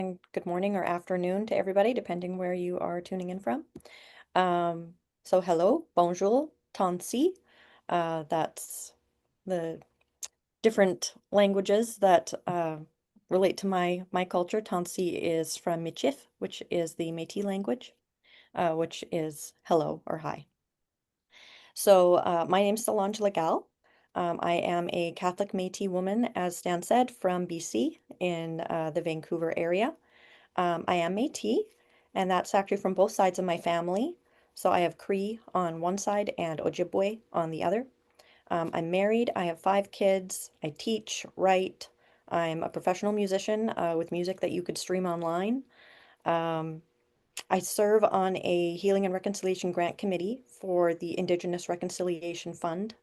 Good morning or afternoon to everybody, depending where you are tuning in from. So hello, bonjour, tansi. That's the different languages that relate to my culture. Tansi is from Michif, which is the Métis language, which is hello or hi. So my name's Solange Legal. I am a Catholic Métis woman, as Stan said, from BC in the Vancouver area. I am Métis, and that's actually from both sides of my family. So I have Cree on one side and Ojibwe on the other. I'm married. I have 5 kids. I teach, write. I'm a professional musician with music that you could stream online. Um, I serve on a Healing and Reconciliation Grant Committee for the Indigenous Reconciliation Fund.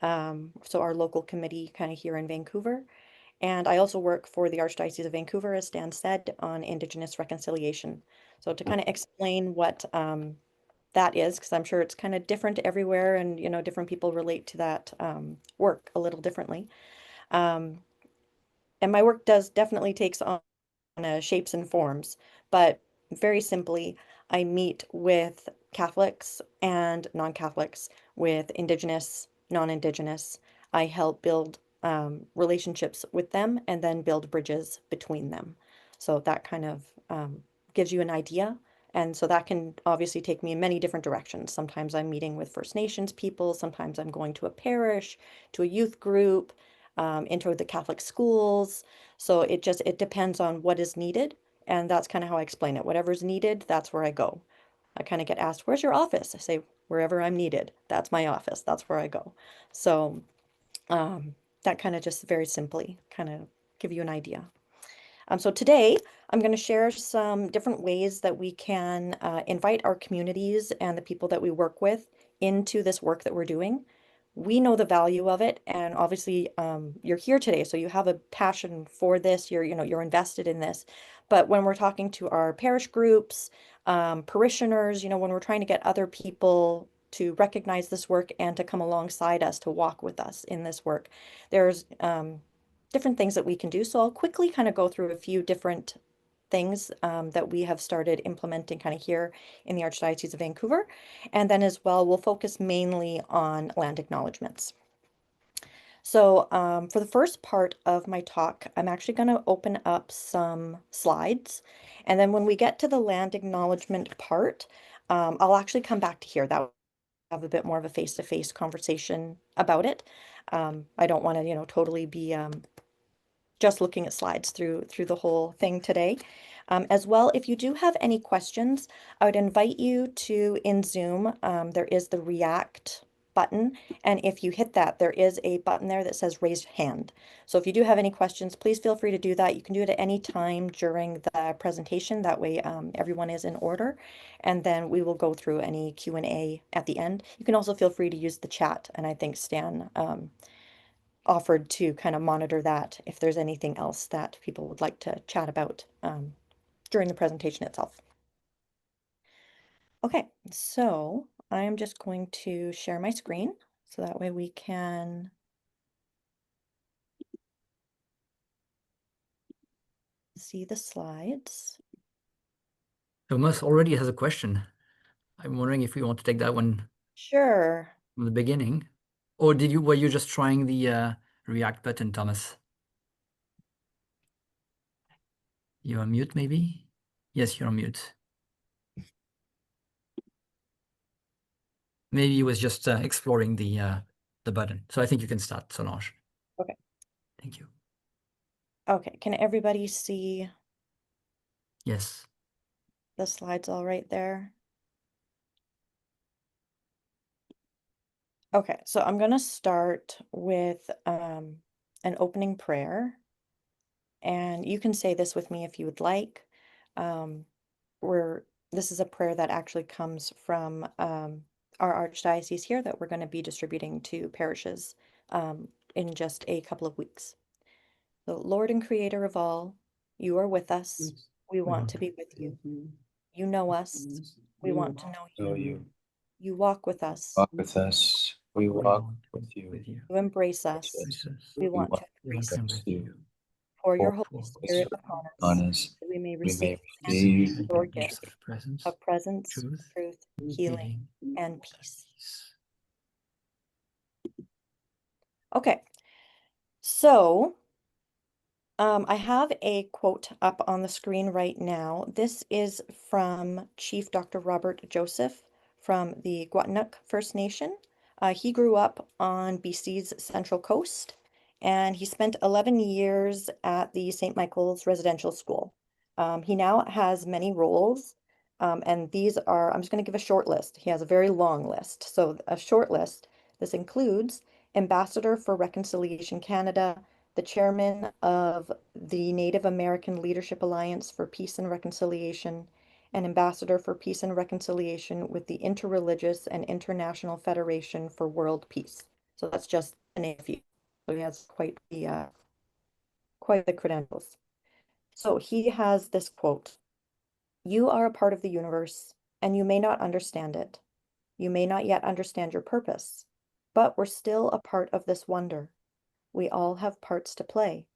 So our local committee kind of here in Vancouver. And I also work for the Archdiocese of Vancouver, as Stan said, on Indigenous reconciliation. So to kind of explain what that is, because I'm sure it's kind of different everywhere, and different people relate to that work a little differently. Um, and my work does definitely takes on shapes and forms, but very simply, I meet with Catholics and non-Catholics, with Indigenous, non-Indigenous. I help build relationships with them and then build bridges between them. So that kind of gives you an idea. And so that can obviously take me in many different directions. Sometimes I'm meeting with First Nations people, sometimes I'm going to a parish, to a youth group, into the Catholic schools. So it depends on what is needed, and that's kind of how I explain it. Whatever's needed, that's where I go. I kind of get asked, "Where's your office?" I say, "Wherever I'm needed. That's my office. That's where I go." So that kind of just very simply kind of give you an idea. So today I'm going to share some different ways that we can invite our communities and the people that we work with into this work that we're doing. We know the value of it, and obviously you're here today, so you have a passion for this. You're invested in this. But when we're talking to our parish groups, parishioners, when we're trying to get other people to recognize this work and to come alongside us to walk with us in this work, there's different things that we can do. So I'll quickly kind of go through a few different things that we have started implementing kind of here in the Archdiocese of Vancouver. And then as well, we'll focus mainly on land acknowledgements. So for the first part of my talk, I'm actually going to open up some slides. And then when we get to the land acknowledgement part, I'll actually come back to here. That will have a bit more of a face-to-face conversation about it. I don't want to, totally be just looking at slides through the whole thing today. As well, if you do have any questions, I would invite you to, in Zoom, there is the React button, and if you hit that, there is a button there that says raise hand. So if you do have any questions, please feel free to do that. You can do it at any time during the presentation. That way everyone is in order, and then we will go through any Q&A at the end. You can also feel free to use the chat, and I think Stan offered to kind of monitor that if there's anything else that people would like to chat about during the presentation itself. Okay, so I am just going to share my screen so that way we can see the slides. Thomas already has a question. I'm wondering if we want to take that one Sure. from the beginning, or were you just trying the React button, Thomas? You're on mute, maybe? Yes, you're on mute. Maybe he was just exploring the button. So I think you can start, Solange. Okay. Thank you. Okay, can everybody see Yes. the slides all right there? Okay, so I'm going to start with an opening prayer. And you can say this with me if you would like. This is a prayer that actually comes from our archdiocese here that we're going to be distributing to parishes in just a couple of weeks. So, Lord and Creator of all, you are with us. We want to be with you. You know us. We want to know you. You walk with us. Walk with us. We walk with you. You embrace us. We want to embrace embrace you. you. pour your Pour Holy Pour the Spirit Spirit upon on us, us, that we may we receive may the your gift gift of presence, of presence, truth, truth, healing, healing, and and peace. peace. Okay, so I have a quote up on the screen right now. This is from Chief Dr. Robert Joseph from the Guatemala First Nation. He grew up on BC's Central Coast, and he spent 11 years at the St. Michael's Residential School. He now has many roles, and these are, I'm just going to give a short list. He has a very long list. So a short list, this includes Ambassador for Reconciliation Canada, the chairman of the Native American Leadership Alliance for Peace and Reconciliation, and ambassador for peace and reconciliation with the Interreligious and International Federation for World Peace. So that's just to name a few. So he has quite the credentials. So he has this quote: "You are a part of the universe, and you may not understand it. You may not yet understand your purpose, but we're still a part of this wonder. We all have parts to play,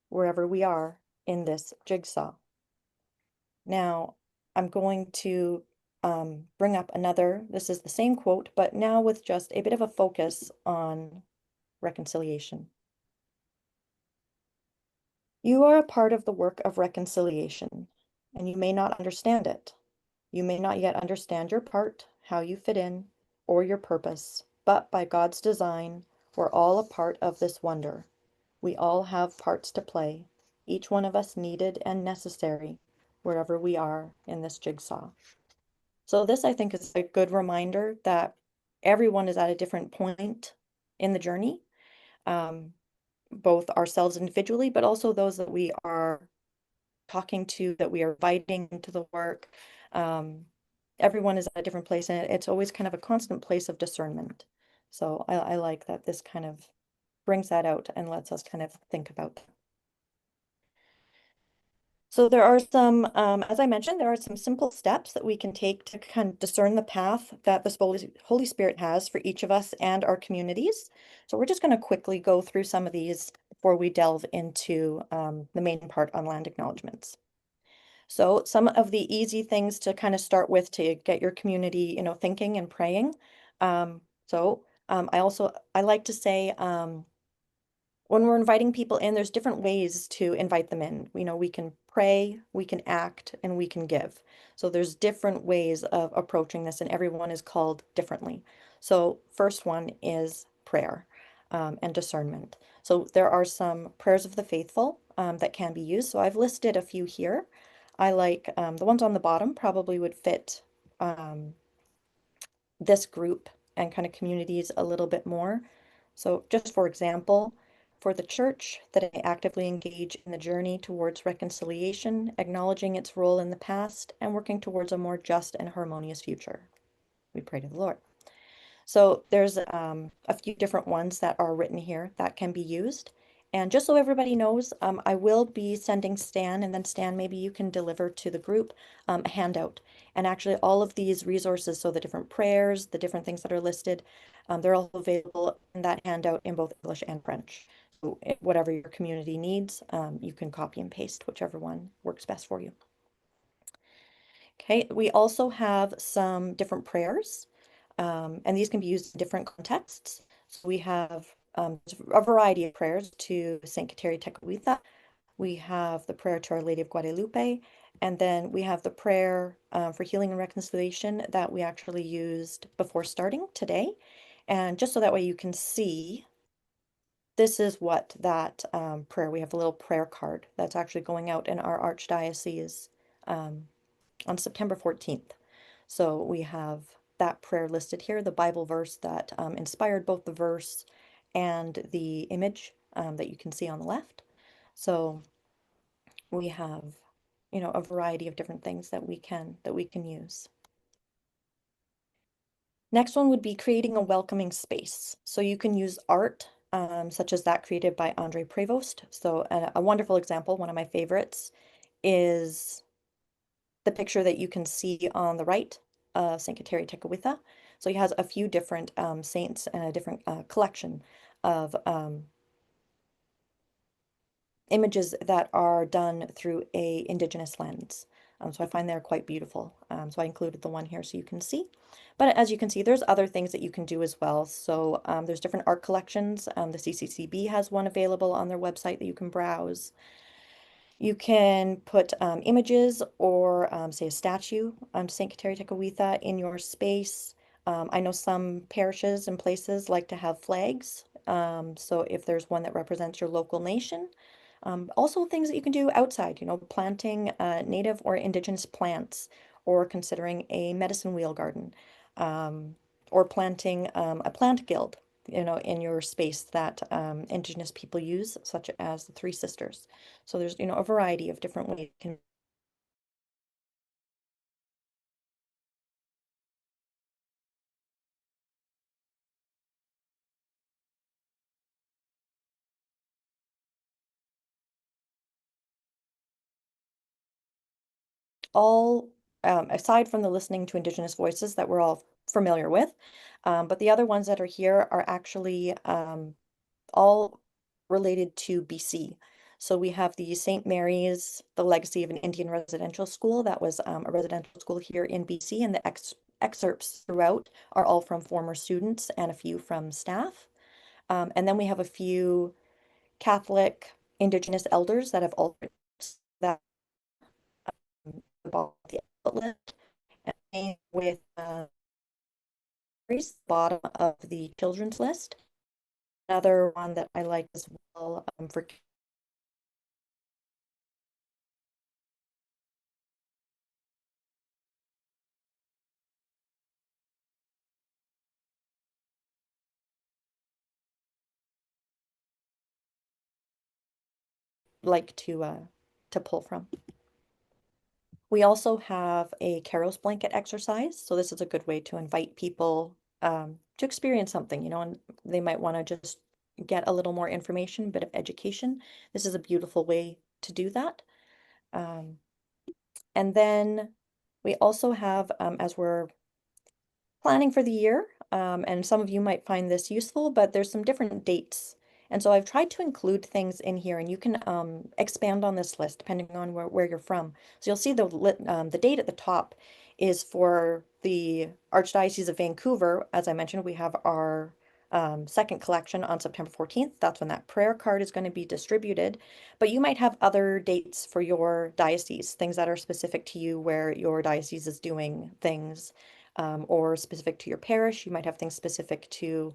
wherever we are in this jigsaw." Now, I'm going to bring up another, this is the same quote, but now with just a bit of a focus on reconciliation. "You are a part of the work of reconciliation, and you may not understand it. You may not yet understand your part, how you fit in, or your purpose, but by God's design, we're all a part of this wonder. We all have parts to play, each one of us needed and necessary, wherever we are in this jigsaw." So this, I think, is a good reminder that everyone is at a different point in the journey, um, both ourselves individually, but also those that we are talking to, that we are inviting into the work. Um, Everyone is at a different place, and it's always kind of a constant place of discernment. So I like that this kind of brings that out and lets us kind of think about that. So there are some, as I mentioned, there are some simple steps that we can take to kind of discern the path that the Holy Spirit has for each of us and our communities. So we're just going to quickly go through some of these before we delve into the main part on land acknowledgements. So some of the easy things to kind of start with to get your community, thinking and praying. I like to say, when we're inviting people in, there's different ways to invite them in. We can pray, we can act, and we can give. So there's different ways of approaching this, and everyone is called differently. So first one is prayer, and discernment. So there are some prayers of the faithful that can be used. So I've listed a few here. I like the ones on the bottom probably would fit um, this group and kind of communities a little bit more. So just for example, for the church, that I actively engage in the journey towards reconciliation, acknowledging its role in the past, and working towards a more just and harmonious future. We pray to the Lord. So there's a few different ones that are written here that can be used. And just so everybody knows, I will be sending Stan, and then Stan, maybe you can deliver to the group a handout. And actually all of these resources, so the different prayers, the different things that are listed, they're all available in that handout in both English and French. So whatever your community needs, you can copy and paste whichever one works best for you. Okay, we also have some different prayers, and these can be used in different contexts. So we have a variety of prayers to Saint Kateri Tekakwitha. We have the prayer to Our Lady of Guadalupe, and then we have the prayer for healing and reconciliation that we actually used before starting today. And just so that way you can see, this is what that prayer, we have a little prayer card that's actually going out in our archdiocese on September 14th. So we have that prayer listed here, the Bible verse that inspired both the verse and the image that you can see on the left. So we have, a variety of different things that we can use. Next one would be creating a welcoming space. So you can use art, such as that created by Andre Prevost. So a wonderful example, one of my favorites, is the picture that you can see on the right, Saint Kateri Tekakwitha. So he has a few different saints and a different collection of images that are done through a Indigenous lens. So I find they're quite beautiful. So I included the one here so you can see. But as you can see, there's other things that you can do as well. So there's different art collections. The CCCB has one available on their website that you can browse. You can put images or say a statue on St. Kateri Tekakwitha in your space. I know some parishes and places like to have flags. So if there's one that represents your local nation, also things that you can do outside, planting native or indigenous plants, or considering a medicine wheel garden, um, or planting a plant guild, in your space that indigenous people use, such as the Three Sisters. So there's, a variety of different ways you can all, aside from the listening to Indigenous voices that we're all familiar with, but the other ones that are here are actually all related to BC. So we have the St. Mary's, the legacy of an Indian residential school. That was a residential school here in BC, and the excerpts throughout are all from former students and a few from staff. And then we have a few Catholic Indigenous elders that have altered that about the outlet, and with the bottom of the children's list. Another one that I like as well, for like to pull from. We also have a Caros blanket exercise. So this is a good way to invite people to experience something, and they might want to just get a little more information, a bit of education. This is a beautiful way to do that. Um, and then we also have, as we're planning for the year, and some of you might find this useful, but there's some different dates. And so I've tried to include things in here, and you can expand on this list depending on where you're from. So you'll see the date at the top is for the Archdiocese of Vancouver. As I mentioned, we have our second collection on September 14th. That's when that prayer card is going to be distributed. But you might have other dates for your diocese, things that are specific to you where your diocese is doing things, or specific to your parish. You might have things specific to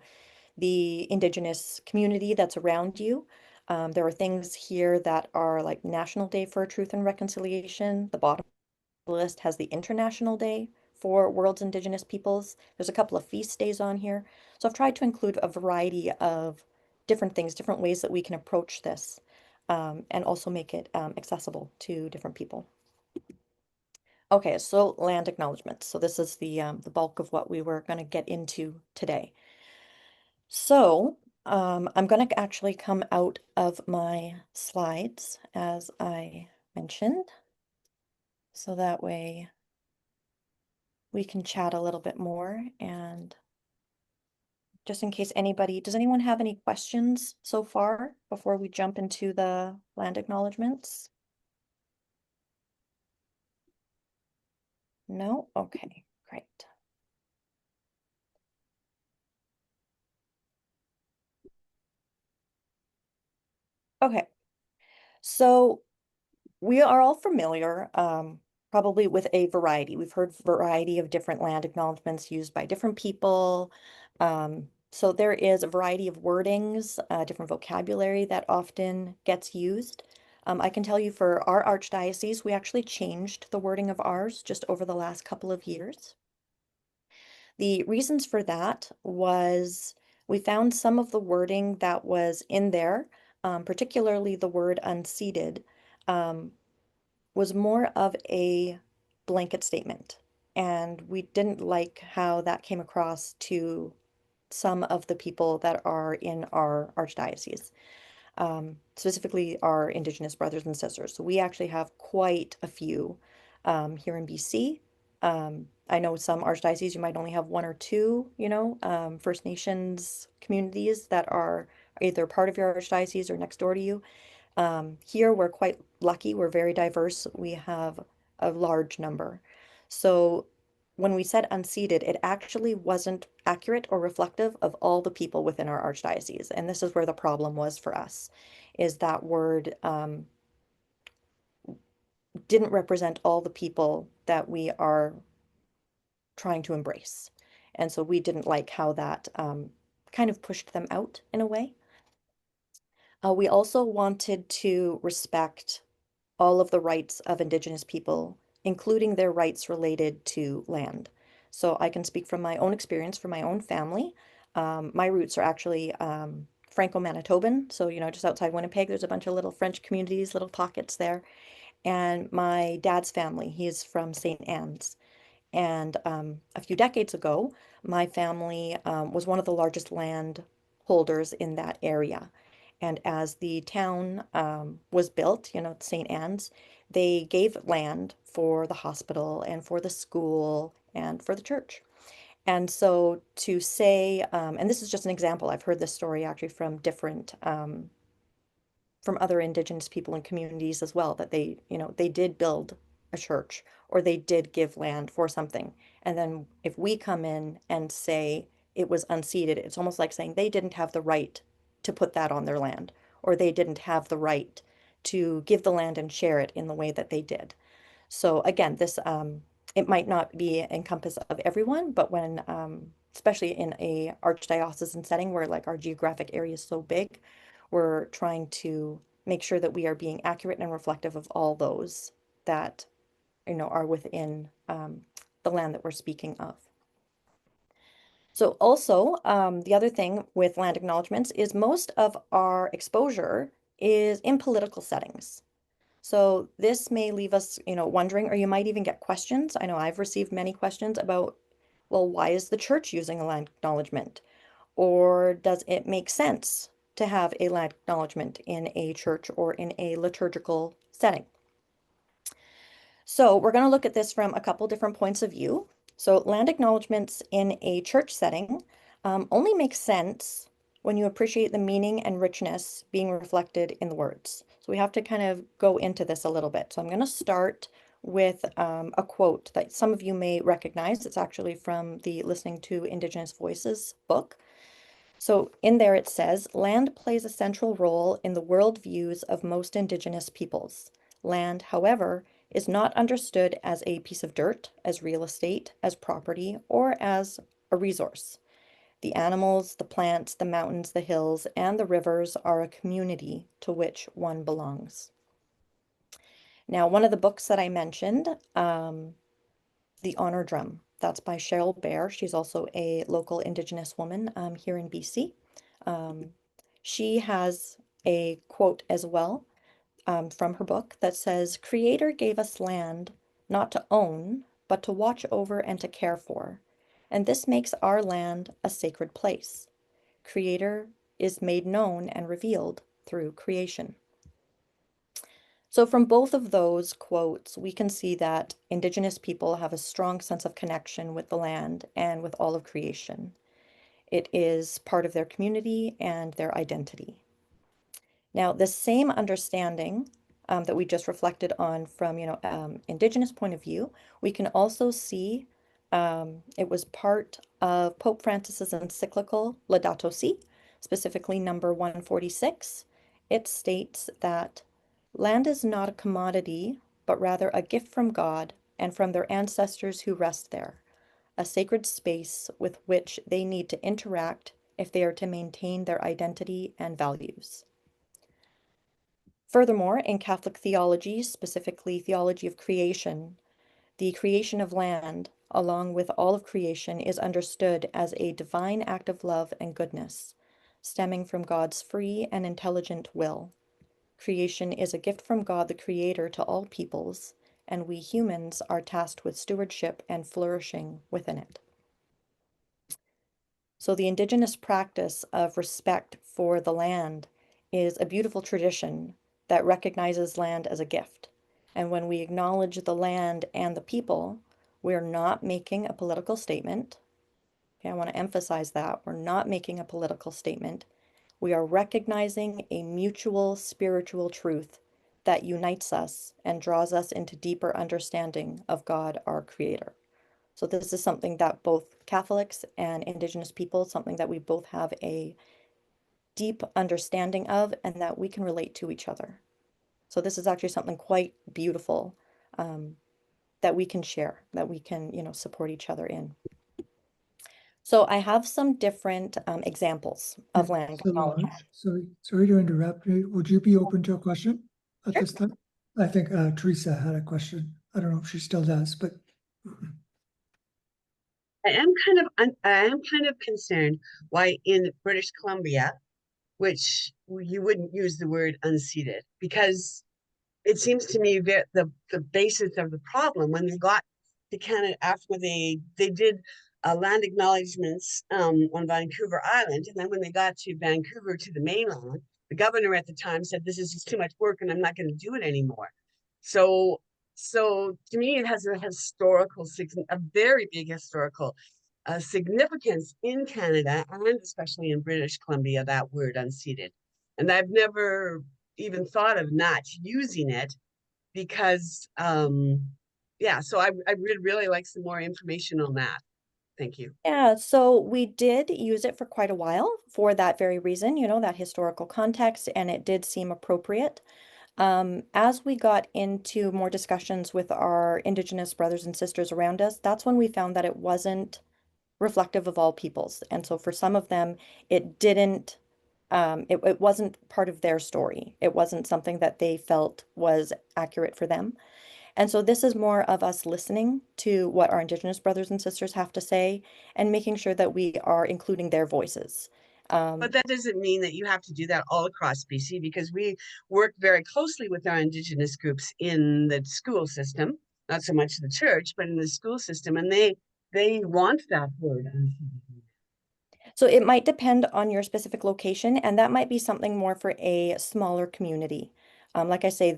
the Indigenous community that's around you. There are things here that are like National Day for Truth and Reconciliation. The bottom of the list has the International Day for World's Indigenous Peoples. There's a couple of feast days on here. So I've tried to include a variety of different things, different ways that we can approach this, and also make it accessible to different people. Okay, so land acknowledgements. So this is the bulk of what we were going to get into today. So I'm going to actually come out of my slides as I mentioned, so that way we can chat a little bit more. And just in case does anyone have any questions so far before we jump into the land acknowledgements? No? Okay, great. Okay, so we are all familiar, probably with a variety. We've heard variety of different land acknowledgements used by different people. So there is a variety of wordings, different vocabulary that often gets used. I can tell you for our archdiocese, we actually changed the wording of ours just over the last couple of years. The reasons for that was we found some of the wording that was in there, particularly the word unceded, um, was more of a blanket statement. And we didn't like how that came across to some of the people that are in our archdiocese, specifically our Indigenous brothers and sisters. So we actually have quite a few here in BC. I know some archdioceses, you might only have one or two, First Nations communities that are either part of your archdiocese or next door to you. Here we're quite lucky. We're very diverse. We have a large number. So when we said unceded, it actually wasn't accurate or reflective of all the people within our archdiocese. And this is where the problem was for us, is that word didn't represent all the people that we are trying to embrace. And so we didn't like how that kind of pushed them out in a way. We also wanted to respect all of the rights of Indigenous people, including their rights related to land. So I can speak from my own experience, from my own family. My roots are actually Franco-Manitoban. So, just outside Winnipeg, there's a bunch of little French communities, little pockets there. And my dad's family, he's from St. Anne's. And a few decades ago, my family was one of the largest land holders in that area. And as the town was built, St. Anne's, they gave land for the hospital and for the school and for the church. And so to say, and this is just an example, I've heard this story actually from different from other Indigenous people and communities as well, that they did build a church or they did give land for something. And then if we come in and say it was unceded, it's almost like saying they didn't have the right to put that on their land, or they didn't have the right to give the land and share it in the way that they did. So again, this it might not be encompass of everyone, but when especially in a archdiocesan setting where like our geographic area is so big, we're trying to make sure that we are being accurate and reflective of all those that are within the land that we're speaking of. So also, the other thing with land acknowledgements is most of our exposure is in political settings. So this may leave us, wondering, or you might even get questions. I know I've received many questions about, well, why is the church using a land acknowledgement? Or does it make sense to have a land acknowledgement in a church or in a liturgical setting? So we're going to look at this from a couple different points of view. So land acknowledgements in a church setting only make sense when you appreciate the meaning and richness being reflected in the words. So we have to kind of go into this a little bit. So I'm going to start with a quote that some of you may recognize. It's actually from the Listening to Indigenous Voices book. So in there it says, land plays a central role in the worldviews of most Indigenous peoples. Land, however, is not understood as a piece of dirt, as real estate, as property, or as a resource. The animals, the plants, the mountains, the hills, and the rivers are a community to which one belongs. Now, one of the books that I mentioned, The Honor Drum, that's by Cheryl Bear. She's also a local Indigenous woman here in BC. Um, she has a quote as well from her book that says, Creator gave us land not to own, but to watch over and to care for. And this makes our land a sacred place. Creator is made known and revealed through creation. So from both of those quotes, we can see that Indigenous people have a strong sense of connection with the land and with all of creation. It is part of their community and their identity. Now, the same understanding that we just reflected on from, Indigenous point of view, we can also see it was part of Pope Francis's encyclical Laudato Si, specifically number 146. It states that land is not a commodity, but rather a gift from God and from their ancestors who rest there, a sacred space with which they need to interact if they are to maintain their identity and values. Furthermore, in Catholic theology, specifically theology of creation, the creation of land, along with all of creation, is understood as a divine act of love and goodness, stemming from God's free and intelligent will. Creation is a gift from God the Creator to all peoples, and we humans are tasked with stewardship and flourishing within it. So the Indigenous practice of respect for the land is a beautiful tradition that recognizes land as a gift. And when we acknowledge the land and the people, we're not making a political statement. Okay, I want to emphasize that. We're not making a political statement. We are recognizing a mutual spiritual truth that unites us and draws us into deeper understanding of God, our Creator. So this is something that both Catholics and Indigenous people, something that we both have a deep understanding of and that we can relate to each other. So this is actually something quite beautiful um, that we can share, that we can, support each other in. So I have some different examples of land acknowledgement. Solange, sorry to interrupt. Would you be open to a question at Sure. this time? I think Teresa had a question. I don't know if she still does, but I am kind of concerned why in British Columbia, which you wouldn't use the word unceded, because it seems to me that the basis of the problem when they got to Canada after they did land acknowledgements on Vancouver Island, and then when they got to Vancouver to the mainland, the governor at the time said, "This is just too much work, and I'm not going to do it anymore." So, so to me, it has a very big historical significance in Canada and especially in British Columbia. That word unceded, and I've never even thought of not using it because yeah, so I would really like some more information on that. Thank you. Yeah, so we did use it for quite a while for that very reason, that historical context, and it did seem appropriate. As we got into more discussions with our Indigenous brothers and sisters around us, that's when we found that it wasn't reflective of all peoples. And so for some of them, it didn't, it wasn't part of their story. It wasn't something that they felt was accurate for them. And so this is more of us listening to what our Indigenous brothers and sisters have to say and making sure that we are including their voices. But that doesn't mean that you have to do that all across BC because we work very closely with our Indigenous groups in the school system, not so much the church, but in the school system, and they want that word. So it might depend on your specific location, and that might be something more for a smaller community. Like I say,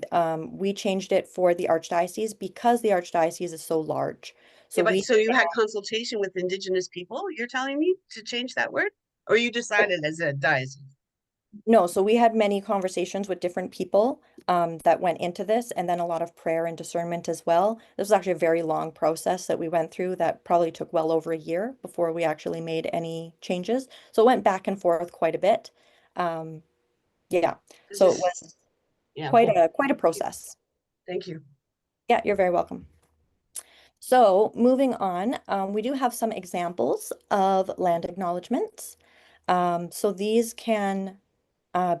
we changed it for the Archdiocese because the Archdiocese is so large. Yeah, So but we so you had consultation with Indigenous people, you're telling me to change that word? Or you decided as a diocese? No, so we had many conversations with different people that went into this, and then a lot of prayer and discernment as well. This was actually a very long process that we went through that probably took well over a year before we actually made any changes. So it went back and forth quite a bit. Um, yeah, It's so it just, was yeah, quite a process. thank you. Yeah, you're very welcome. So moving on, we do have some examples of land acknowledgements. So these can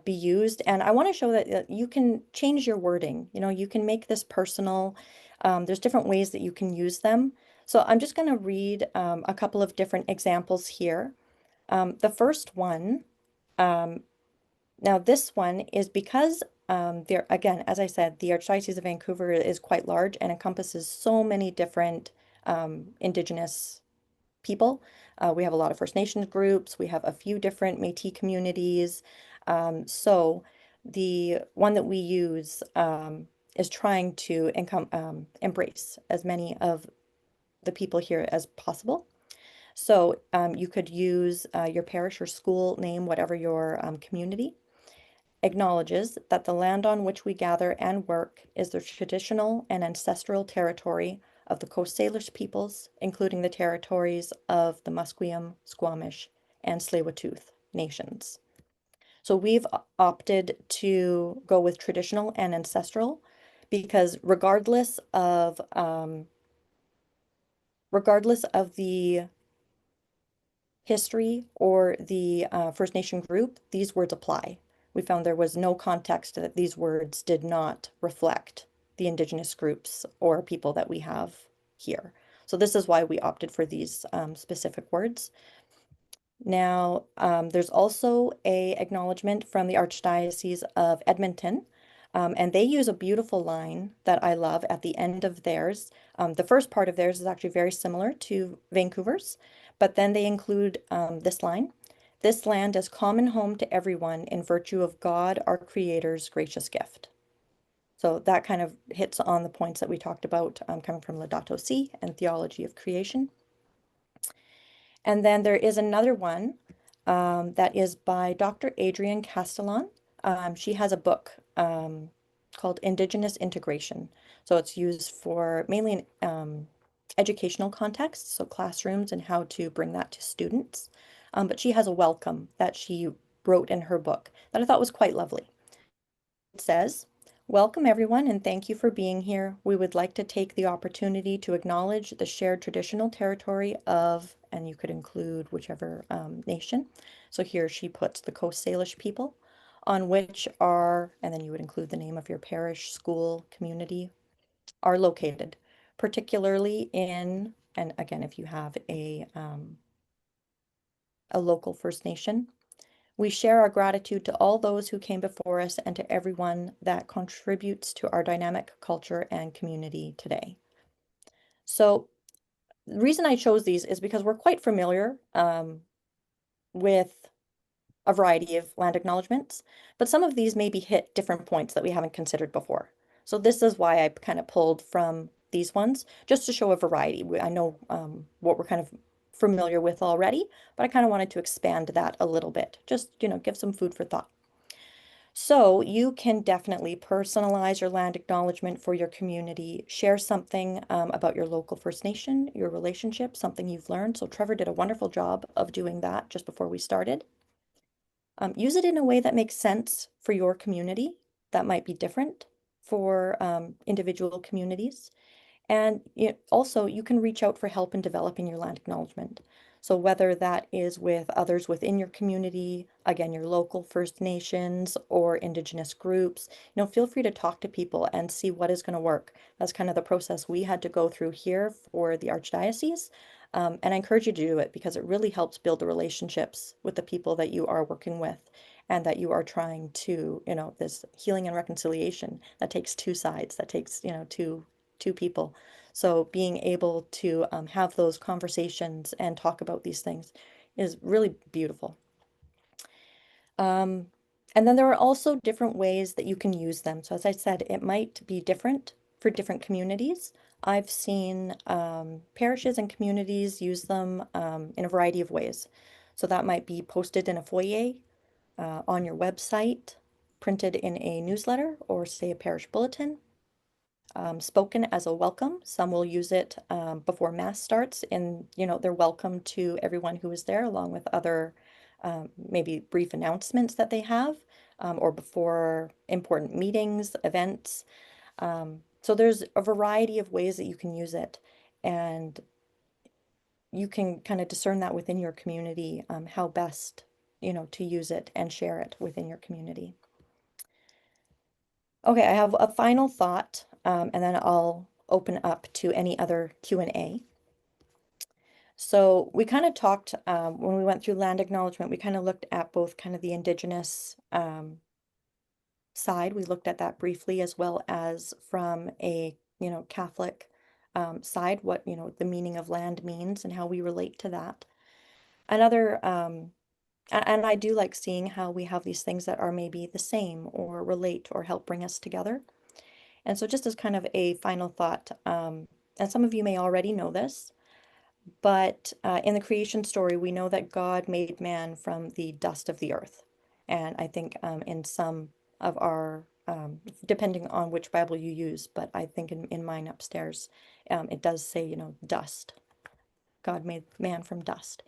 be used. And I want to show that you can change your wording. You can make this personal. There's different ways that you can use them. So I'm just going to read a couple of different examples here. The first one, um, now this one is because there, again, as I said, the Archdiocese of Vancouver is quite large and encompasses so many different Indigenous people. We have a lot of First Nations groups. We have a few different Métis communities. So the one that we use is trying to embrace as many of the people here as possible. So you could use your parish or school name, whatever your community acknowledges that the land on which we gather and work is the traditional and ancestral territory of the Coast Salish peoples, including the territories of the Musqueam, Squamish, and Tsleil-Waututh nations. So we've opted to go with traditional and ancestral because regardless of the history or the First Nation group, these words apply. We found there was no context that these words did not reflect the Indigenous groups or people that we have here. So this is why we opted for these specific words. Now, there's also a acknowledgement from the Archdiocese of Edmonton, and they use a beautiful line that I love at the end of theirs. The first part of theirs is actually very similar to Vancouver's, but then they include this line. This land is common home to everyone in virtue of God, our Creator's gracious gift. So that kind of hits on the points that we talked about coming from Laudato Si and theology of creation. And then there is another one that is by Dr. Adrienne Castellan. She has a book called Indigenous Integration. So it's used for mainly in educational contexts, so classrooms and how to bring that to students. But she has a welcome that she wrote in her book that I thought was quite lovely. It says, "Welcome everyone and thank you for being here. We would like to take the opportunity to acknowledge the shared traditional territory of," and you could include whichever nation. So here she puts the Coast Salish people, "on which are," and then you would include the name of your parish, school, community, "are located, particularly in," and again, if you have a local First Nation, "we share our gratitude to all those who came before us and to everyone that contributes to our dynamic culture and community today." So the reason I chose these is because we're quite familiar with a variety of land acknowledgements, but some of these maybe hit different points that we haven't considered before. So this is why I kind of pulled from these ones, just to show a variety. I know what we're kind of familiar with already, but I kind of wanted to expand that a little bit, just, give some food for thought. So you can definitely personalize your land acknowledgement for your community, share something about your local First Nation, your relationship, something you've learned. So Trevor did a wonderful job of doing that just before we started. Use it in a way that makes sense for your community. That might be different for individual communities. And also, you can reach out for help in developing your land acknowledgement. So whether that is with others within your community, again, your local First Nations or Indigenous groups, feel free to talk to people and see what is going to work. That's kind of the process we had to go through here for the Archdiocese. And I encourage you to do it because it really helps build the relationships with the people that you are working with and that you are trying to, this healing and reconciliation that takes two sides, that takes, two people. So being able to have those conversations and talk about these things is really beautiful. And then there are also different ways that you can use them. So as I said, it might be different for different communities. I've seen parishes and communities use them in a variety of ways. So that might be posted in a foyer, on your website, printed in a newsletter or say a parish bulletin, spoken as a welcome. Some will use it before Mass starts, and they're welcome to everyone who is there, along with other maybe brief announcements that they have, or before important meetings, events. So there's a variety of ways that you can use it, and you can kind of discern that within your community, how best, to use it and share it within your community. Okay, I have a final thought, and then I'll open up to any other Q&A. So we kind of talked, when we went through land acknowledgement, we kind of looked at both kind of the Indigenous side. We looked at that briefly, as well as from a, Catholic side, what, the meaning of land means and how we relate to that. Another, and I do like seeing how we have these things that are maybe the same or relate or help bring us together. And so just as kind of a final thought, and some of you may already know this, but in the creation story, we know that God made man from the dust of the earth. And I think in some of our, depending on which Bible you use, but I think in mine upstairs, it does say, dust. God made man from dust.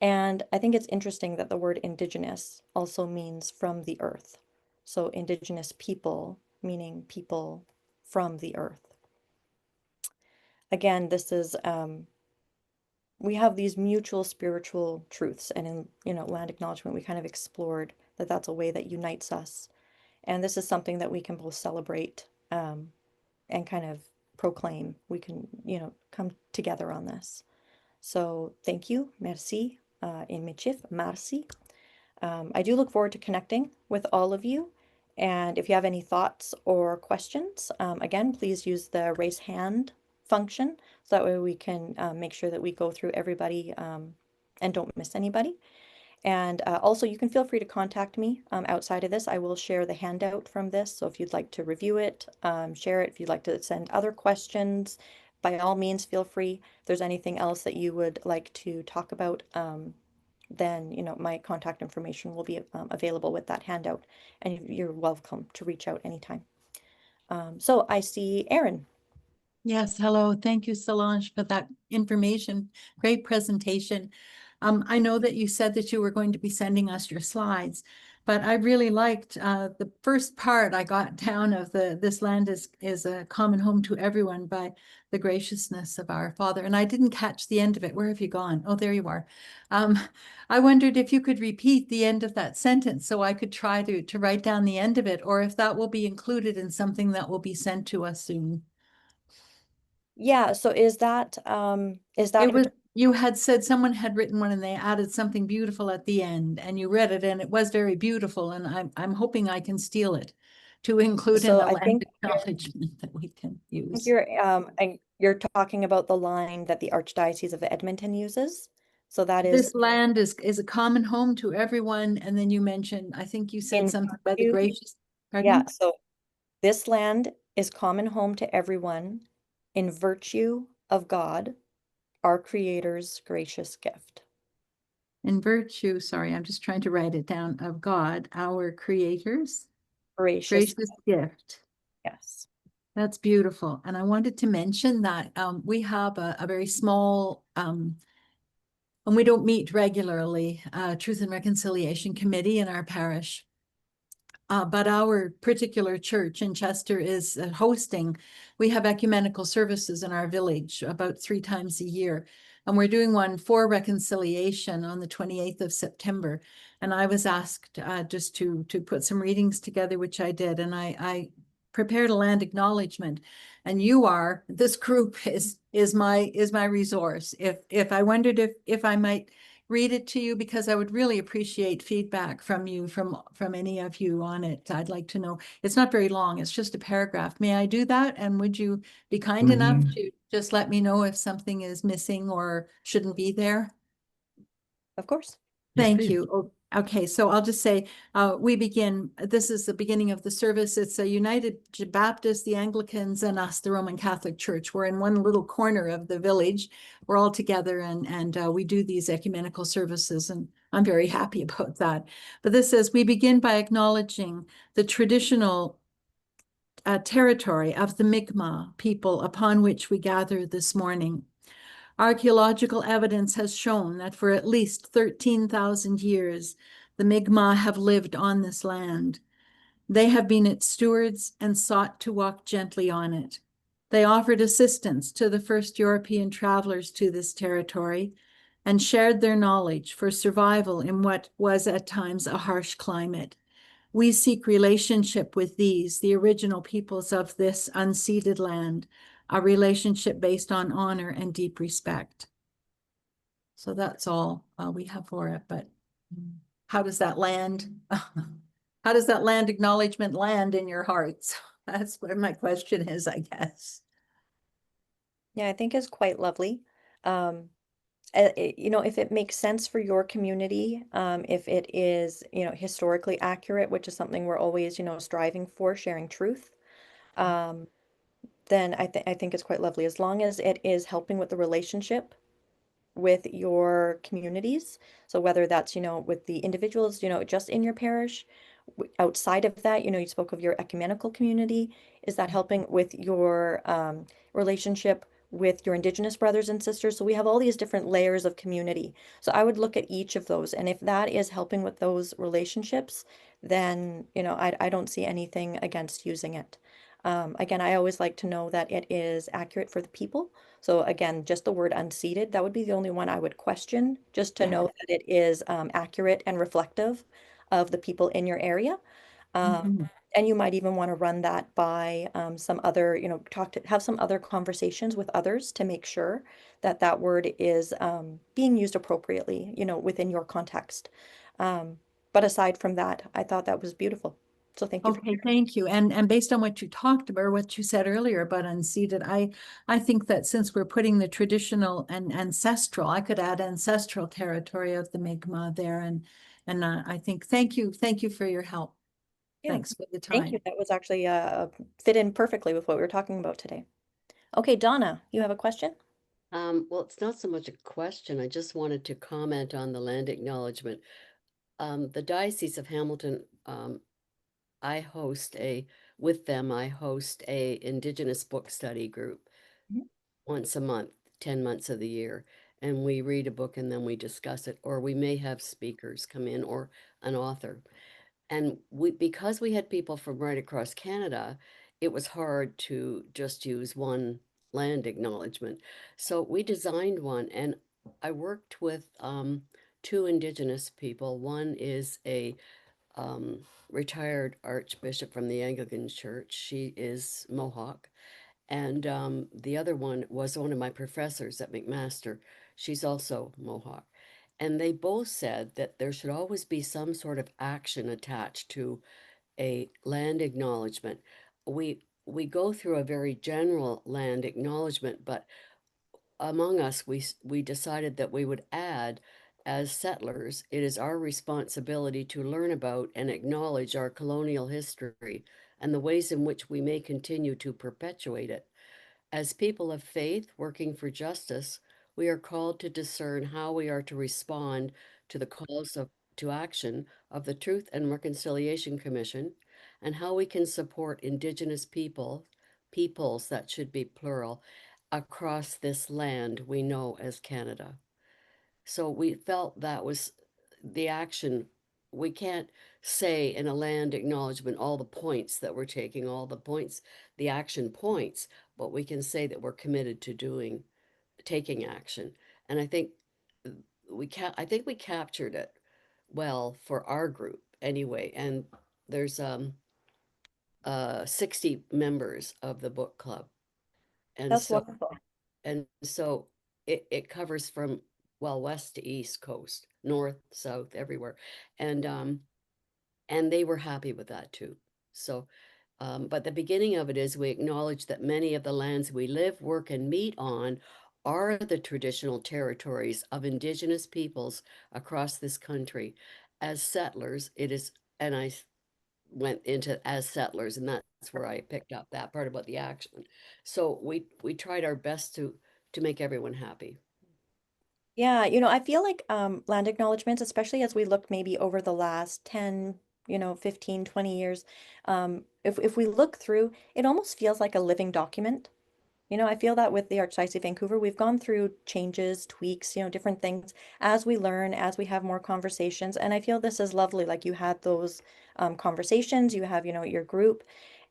And I think it's interesting that the word indigenous also means from the earth. So indigenous people, meaning people from the earth. Again, this is, we have these mutual spiritual truths, and in, land acknowledgement, we kind of explored that that's a way that unites us. And this is something that we can both celebrate, and kind of proclaim. We can, come together on this. So thank you, merci, in Michif, merci. I do look forward to connecting with all of you. And if you have any thoughts or questions, again, please use the raise hand function. So that way we can make sure that we go through everybody and don't miss anybody. And also you can feel free to contact me outside of this. I will share the handout from this. So if you'd like to review it, share it. If you'd like to send other questions, by all means, feel free. If there's anything else that you would like to talk about, then, my contact information will be available with that handout, and you're welcome to reach out anytime. So I see Erin. Yes, hello. Thank you, Solange, for that information. Great presentation. I know that you said that you were going to be sending us your slides, but I really liked the first part I got down of this land is a common home to everyone by the graciousness of our Father. And I didn't catch the end of it. Where have you gone? Oh, there you are. I wondered if you could repeat the end of that sentence so I could try to write down the end of it, or if that will be included in something that will be sent to us soon. Yeah, so is that It was, you had said someone had written one and they added something beautiful at the end, and you read it and it was very beautiful, and I'm hoping I can steal it to include in So the I land think acknowledgement that we can use. you're talking about the line that the Archdiocese of Edmonton uses. So that is This land is a common home to everyone, and then you mentioned, I think you said in something by the virtue- gracious, yeah, pardon? so this land is common home to everyone in virtue of God, our Creator's gracious gift. In virtue, sorry, I'm just trying to write it down, of God, our Creator's Gracious, gracious gift. yes. That's beautiful. And I wanted to mention that we have a very small, and we don't meet regularly, Truth and Reconciliation Committee in our parish. But our particular church in Chester is hosting, we have ecumenical services in our village about 3 times a year. And we're doing one for reconciliation on the 28th of September. And I was asked just to put some readings together, which I did. And I prepared a land acknowledgement. And this group is my resource. If I wondered if I might read it to you, because I would really appreciate feedback from you, from any of you on it. I'd like to know. It's not very long. It's just a paragraph. May I do that? And would you be kind enough to just let me know if something is missing or shouldn't be there? Of course. Yes, Thank please. you. Okay, so I'll just say, we begin, this is the beginning of the service. It's a United Baptist, the Anglicans, and us, the Roman Catholic Church. We're in one little corner of the village. We're all together, and we do these ecumenical services, and I'm very happy about that. But this says, we begin by acknowledging the traditional territory of the Mi'kmaq people upon which we gather this morning. Archaeological evidence has shown that for at least 13,000 years, the Mi'kmaq have lived on this land. They have been its stewards and sought to walk gently on it. They offered assistance to the first European travelers to this territory and shared their knowledge for survival in what was at times a harsh climate. We seek relationship with these, the original peoples of this unceded land, a relationship based on honor and deep respect. So that's all we have for it, but how does that land? How does that land acknowledgement land in your hearts? That's what my question is, I guess. Yeah, I think is quite lovely. If it makes sense for your community, if it is, historically accurate, which is something we're always, striving for, sharing truth, then I think it's quite lovely. As long as it is helping with the relationship with your communities. So whether that's, with the individuals, just in your parish, outside of that, you spoke of your ecumenical community. Is that helping with your relationship with your Indigenous brothers and sisters? So we have all these different layers of community. So I would look at each of those. And if that is helping with those relationships, then, I don't see anything against using it. Again, I always like to know that it is accurate for the people. So again, just the word unceded, that would be the only one I would question, just to Yeah. know that it is accurate and reflective of the people in your area. Mhm. And you might even want to run that by some other, have some other conversations with others to make sure that that word is being used appropriately, within your context. But aside from that, I thought that was beautiful. So thank you. Okay, thank you. And based on what you talked about, or what you said earlier about unceded, I think that since we're putting the traditional and ancestral, I could add ancestral territory of the Mi'kmaq there, and I think thank you for your help. Yeah. Thanks for the Thank time. you. That was actually fit in perfectly with what we were talking about today. Okay, Donna, you have a question? Well, it's not so much a question. I just wanted to comment on the land acknowledgement. The Diocese of Hamilton, with them, I host a Indigenous book study group Mhm. once a month, 10 months of the year. And we read a book and then we discuss it, or we may have speakers come in or an author. And because we had people from right across Canada, it was hard to just use one land acknowledgement. So we designed one, and I worked with two Indigenous people. One is a retired archbishop from the Anglican Church. She is Mohawk. And the other one was one of my professors at McMaster. She's also Mohawk. And they both said that there should always be some sort of action attached to a land acknowledgement. We go through a very general land acknowledgement, but among us, we decided that we would add, as settlers, it is our responsibility to learn about and acknowledge our colonial history and the ways in which we may continue to perpetuate it. As people of faith working for justice, we are called to discern how we are to respond to the calls to action of the Truth and Reconciliation Commission, and how we can support Indigenous peoples, that should be plural, across this land we know as Canada. So we felt that was the action. We can't say in a land acknowledgement all the points that we're taking, all the points, the action points, but we can say that we're committed to taking action. And I think I think we captured it well for our group anyway. And there's 60 members of the book club. And That's so wonderful. it covers from, well, west to east coast, north, south, everywhere. And they were happy with that too. So but the beginning of it is we acknowledge that many of the lands we live, work, and meet on are the traditional territories of Indigenous peoples across this country. As settlers, it is, and went into as settlers, and that's where I picked up that part about the action. So we tried our best to make everyone happy. Yeah, I feel like land acknowledgements, especially as we look maybe over the last 10, 15, 20 years, if we look through, it almost feels like a living document. I feel that with the Archdiocese of Vancouver, we've gone through changes, tweaks, different things as we learn, as we have more conversations. And I feel this is lovely. Like you had those conversations, you have, your group.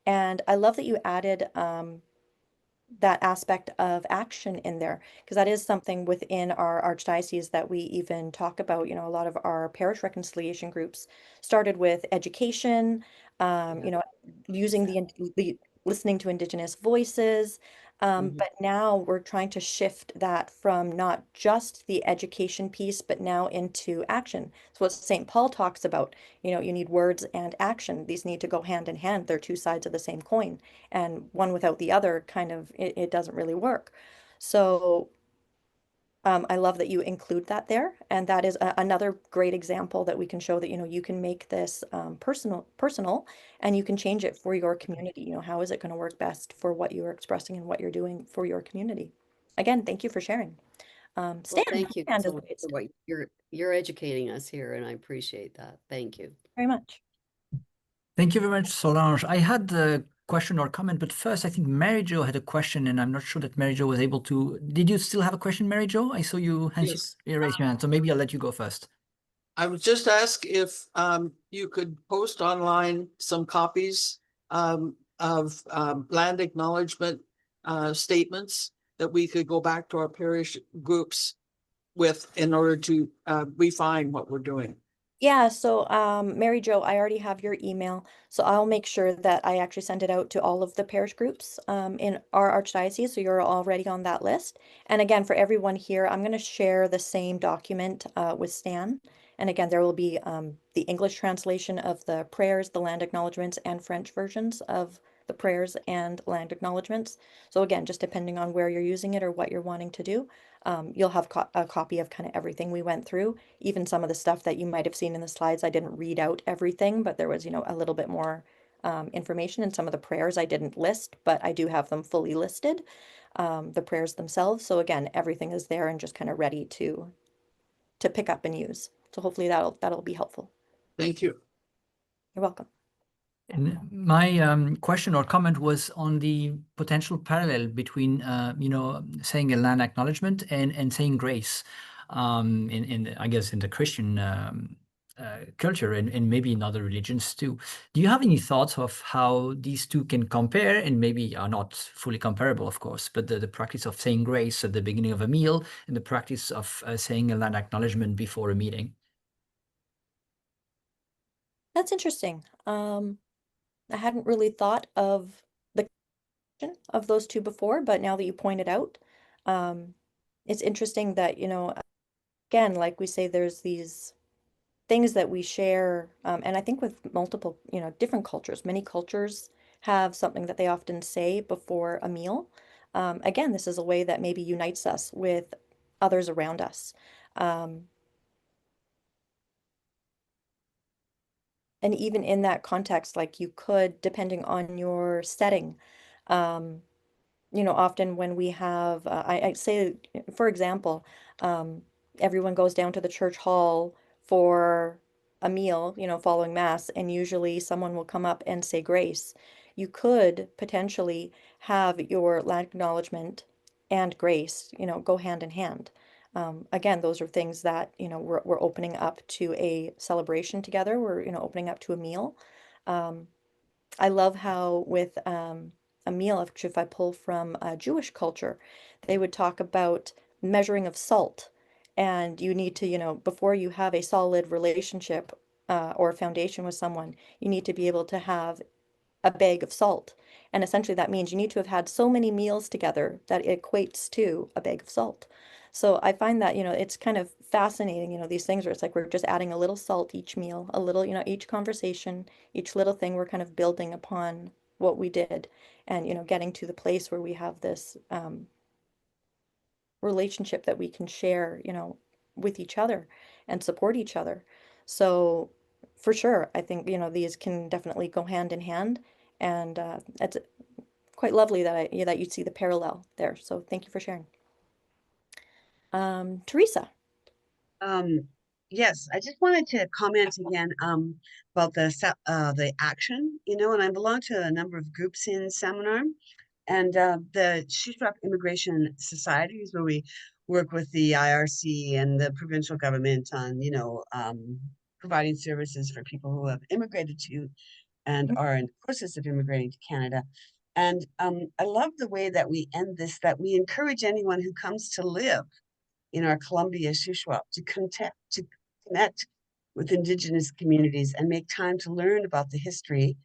And I love that you added that aspect of action in there because that is something within our archdiocese that we even talk about. A lot of our parish reconciliation groups started with education, Yeah. using the listening to Indigenous voices. Mhm. But now we're trying to shift that from not just the education piece, but now into action. So what St. Paul talks about, you need words and action. These need to go hand in hand. They're two sides of the same coin, and one without the other kind of it doesn't really work. So I love that you include that there, and that is another great example that we can show that you can make this personal, and you can change it for your community. How is it going to work best for what you're expressing and what you're doing for your community? Again, thank you for sharing. Well, Stan, thank you your hand so is much for raised. what you're educating us here, and I appreciate that. Thank you. Very much. Thank you very much, Solange. I had a question or comment, but first I think Mary Jo had a question, and I'm not sure that Mary Jo was able to. Did you still have a question, Mary Jo? I saw you Yes. raise your hand, so maybe I'll let you go first. I would just ask if you could post online some copies of land acknowledgement statements that we could go back to our parish groups with in order to refine what we're doing. Yeah, so Mary Jo, I already have your email, so I'll make sure that I actually send it out to all of the parish groups in our archdiocese, so you're already on that list. And again, for everyone here, I'm going to share the same document with Stan. And again, there will be the English translation of the prayers, the land acknowledgements, and French versions of the prayers and land acknowledgements. So again, just depending on where you're using it or what you're wanting to do, you'll have a copy of kind of everything we went through, even some of the stuff that you might have seen in the slides. I didn't read out everything, but there was, a little bit more information, and some of the prayers I didn't list, but I do have them fully listed. the prayers themselves. So again, everything is there and just kind of ready to pick up and use. So hopefully that'll be helpful. Thank you. You're welcome. And my question or comment was on the potential parallel between, saying a land acknowledgement and saying grace, in I guess in the Christian culture and maybe in other religions too. Do you have any thoughts of how these two can compare, and maybe are not fully comparable, of course, but the practice of saying grace at the beginning of a meal and the practice of saying a land acknowledgement before a meeting? That's interesting. I hadn't really thought of the connection of those two before, but now that you pointed out, um, it's interesting that, again, like we say, there's these things that we share, and I think with multiple, different cultures, many cultures have something that they often say before a meal. Again, this is a way that maybe unites us with others around us. Um, and even in that context, like you could, depending on your setting, um, often when we have, I say, for example, um, everyone goes down to the church hall for a meal, following mass, and usually someone will come up and say grace. You could potentially have your land acknowledgement and grace, go hand in hand. Again, those are things that, we're opening up to a celebration together. We're, opening up to a meal. Um, I love how with a meal, if I pull from Jewish culture, they would talk about measuring of salt. And you need to, before you have a solid relationship or foundation with someone, you need to be able to have a bag of salt. And essentially that means you need to have had so many meals together that it equates to a bag of salt. So I find that, it's kind of fascinating, these things where it's like we're just adding a little salt each meal, a little, each conversation, each little thing, we're kind of building upon what we did and, getting to the place where we have this relationship that we can share, with each other and support each other. So for sure, I think, these can definitely go hand in hand. And it's quite lovely that you'd see the parallel there. So thank you for sharing. Teresa. Yes, I just wanted to comment again about the action, and I belong to a number of groups in Seminar, and the Shuswap Immigration Societies, where we work with the IRC and the provincial government on, providing services for people who have immigrated to and are in the process of immigrating to Canada. And I love the way that we end this, that we encourage anyone who comes to live in our Columbia Shuswap to connect with Indigenous communities and make time to learn about the history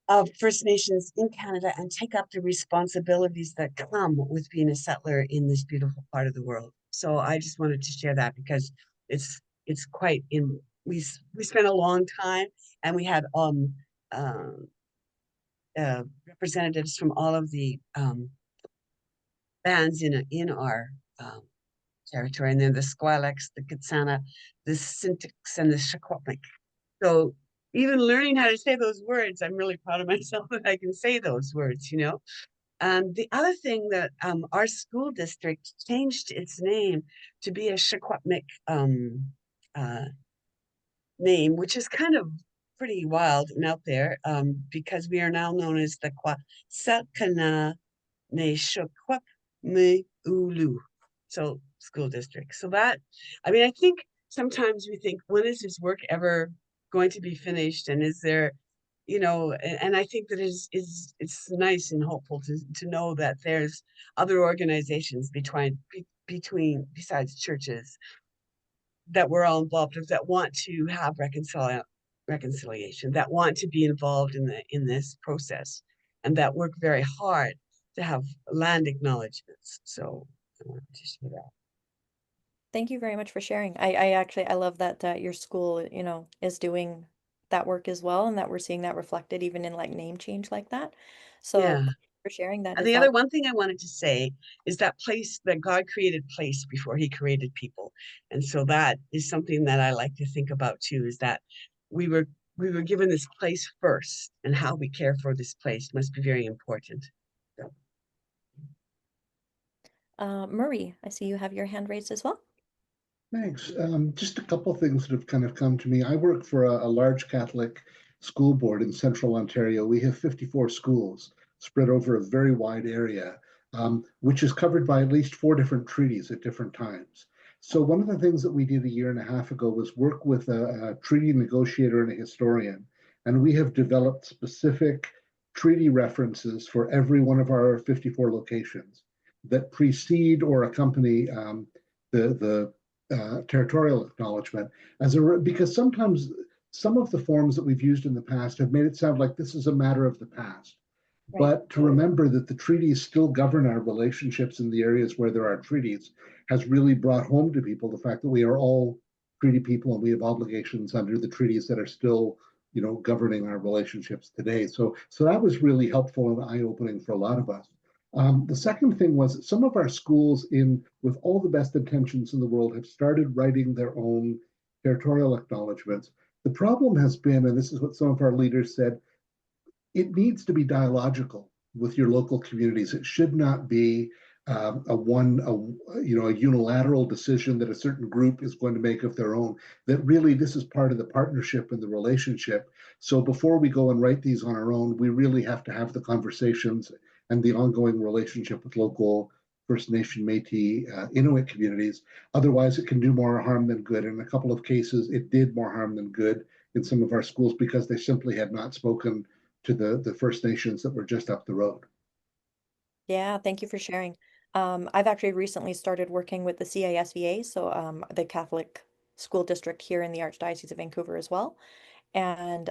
of First Nations in Canada and take up the responsibilities that come with being a settler in this beautiful part of the world. So I just wanted to share that because it's quite in we spent a long time, and we had representatives from all of the bands in our territory, and then the Squalex, the Kitsana, the Sintiks, and the Shakwapik. So even learning how to say those words, I'm really proud of myself that I can say those words, The other thing that our school district changed its name to be a Shakwapik name, which is kind of pretty wild and out there, because we are now known as the Kwasakana Ne Shakwap Me Ulu. So school district. So that, I think sometimes we think, when is this work ever going to be finished? And is there, and I think that it's nice and hopeful to know that there's other organizations besides churches that we're all involved with, that want to have reconciliation, that want to be involved in this process, and that work very hard to have land acknowledgements. So I wanted to share that. Thank you very much for sharing. I love that your school, is doing that work as well, and that we're seeing that reflected even in like name change like that. So Yeah. thank you for sharing that. And Is the that other one thing I wanted to say is that God created place before he created people. And so that is something that I like to think about too, is that we were given this place first, and how we care for this place must be very important. So. Murray, I see you have your hand raised as well. Thanks. Just a couple things that have kind of come to me. I work for a large Catholic school board in central Ontario. We have 54 schools spread over a very wide area, which is covered by at least 4 different treaties at different times. So one of the things that we did a year and a half ago was work with a treaty negotiator and a historian, and we have developed specific treaty references for every one of our 54 locations that precede or accompany the territorial acknowledgement because sometimes some of the forms that we've used in the past have made it sound like this is a matter of the past. Right. But to remember that the treaties still govern our relationships in the areas where there are treaties has really brought home to people the fact that we are all treaty people and we have obligations under the treaties that are still, governing our relationships today. So that was really helpful and eye-opening for a lot of us. The second thing was some of our schools, with all the best intentions in the world, have started writing their own territorial acknowledgements. The problem has been, and this is what some of our leaders said, it needs to be dialogical with your local communities. It should not be a unilateral decision that a certain group is going to make of their own. That really, this is part of the partnership and the relationship. So before we go and write these on our own, we really have to have the conversations and the ongoing relationship with local First Nation, Métis, Inuit communities. Otherwise, it can do more harm than good. In a couple of cases, it did more harm than good in some of our schools because they simply had not spoken to the First Nations that were just up the road. Yeah, thank you for sharing. I've actually recently started working with the CISVA, so the Catholic school district here in the Archdiocese of Vancouver as well. And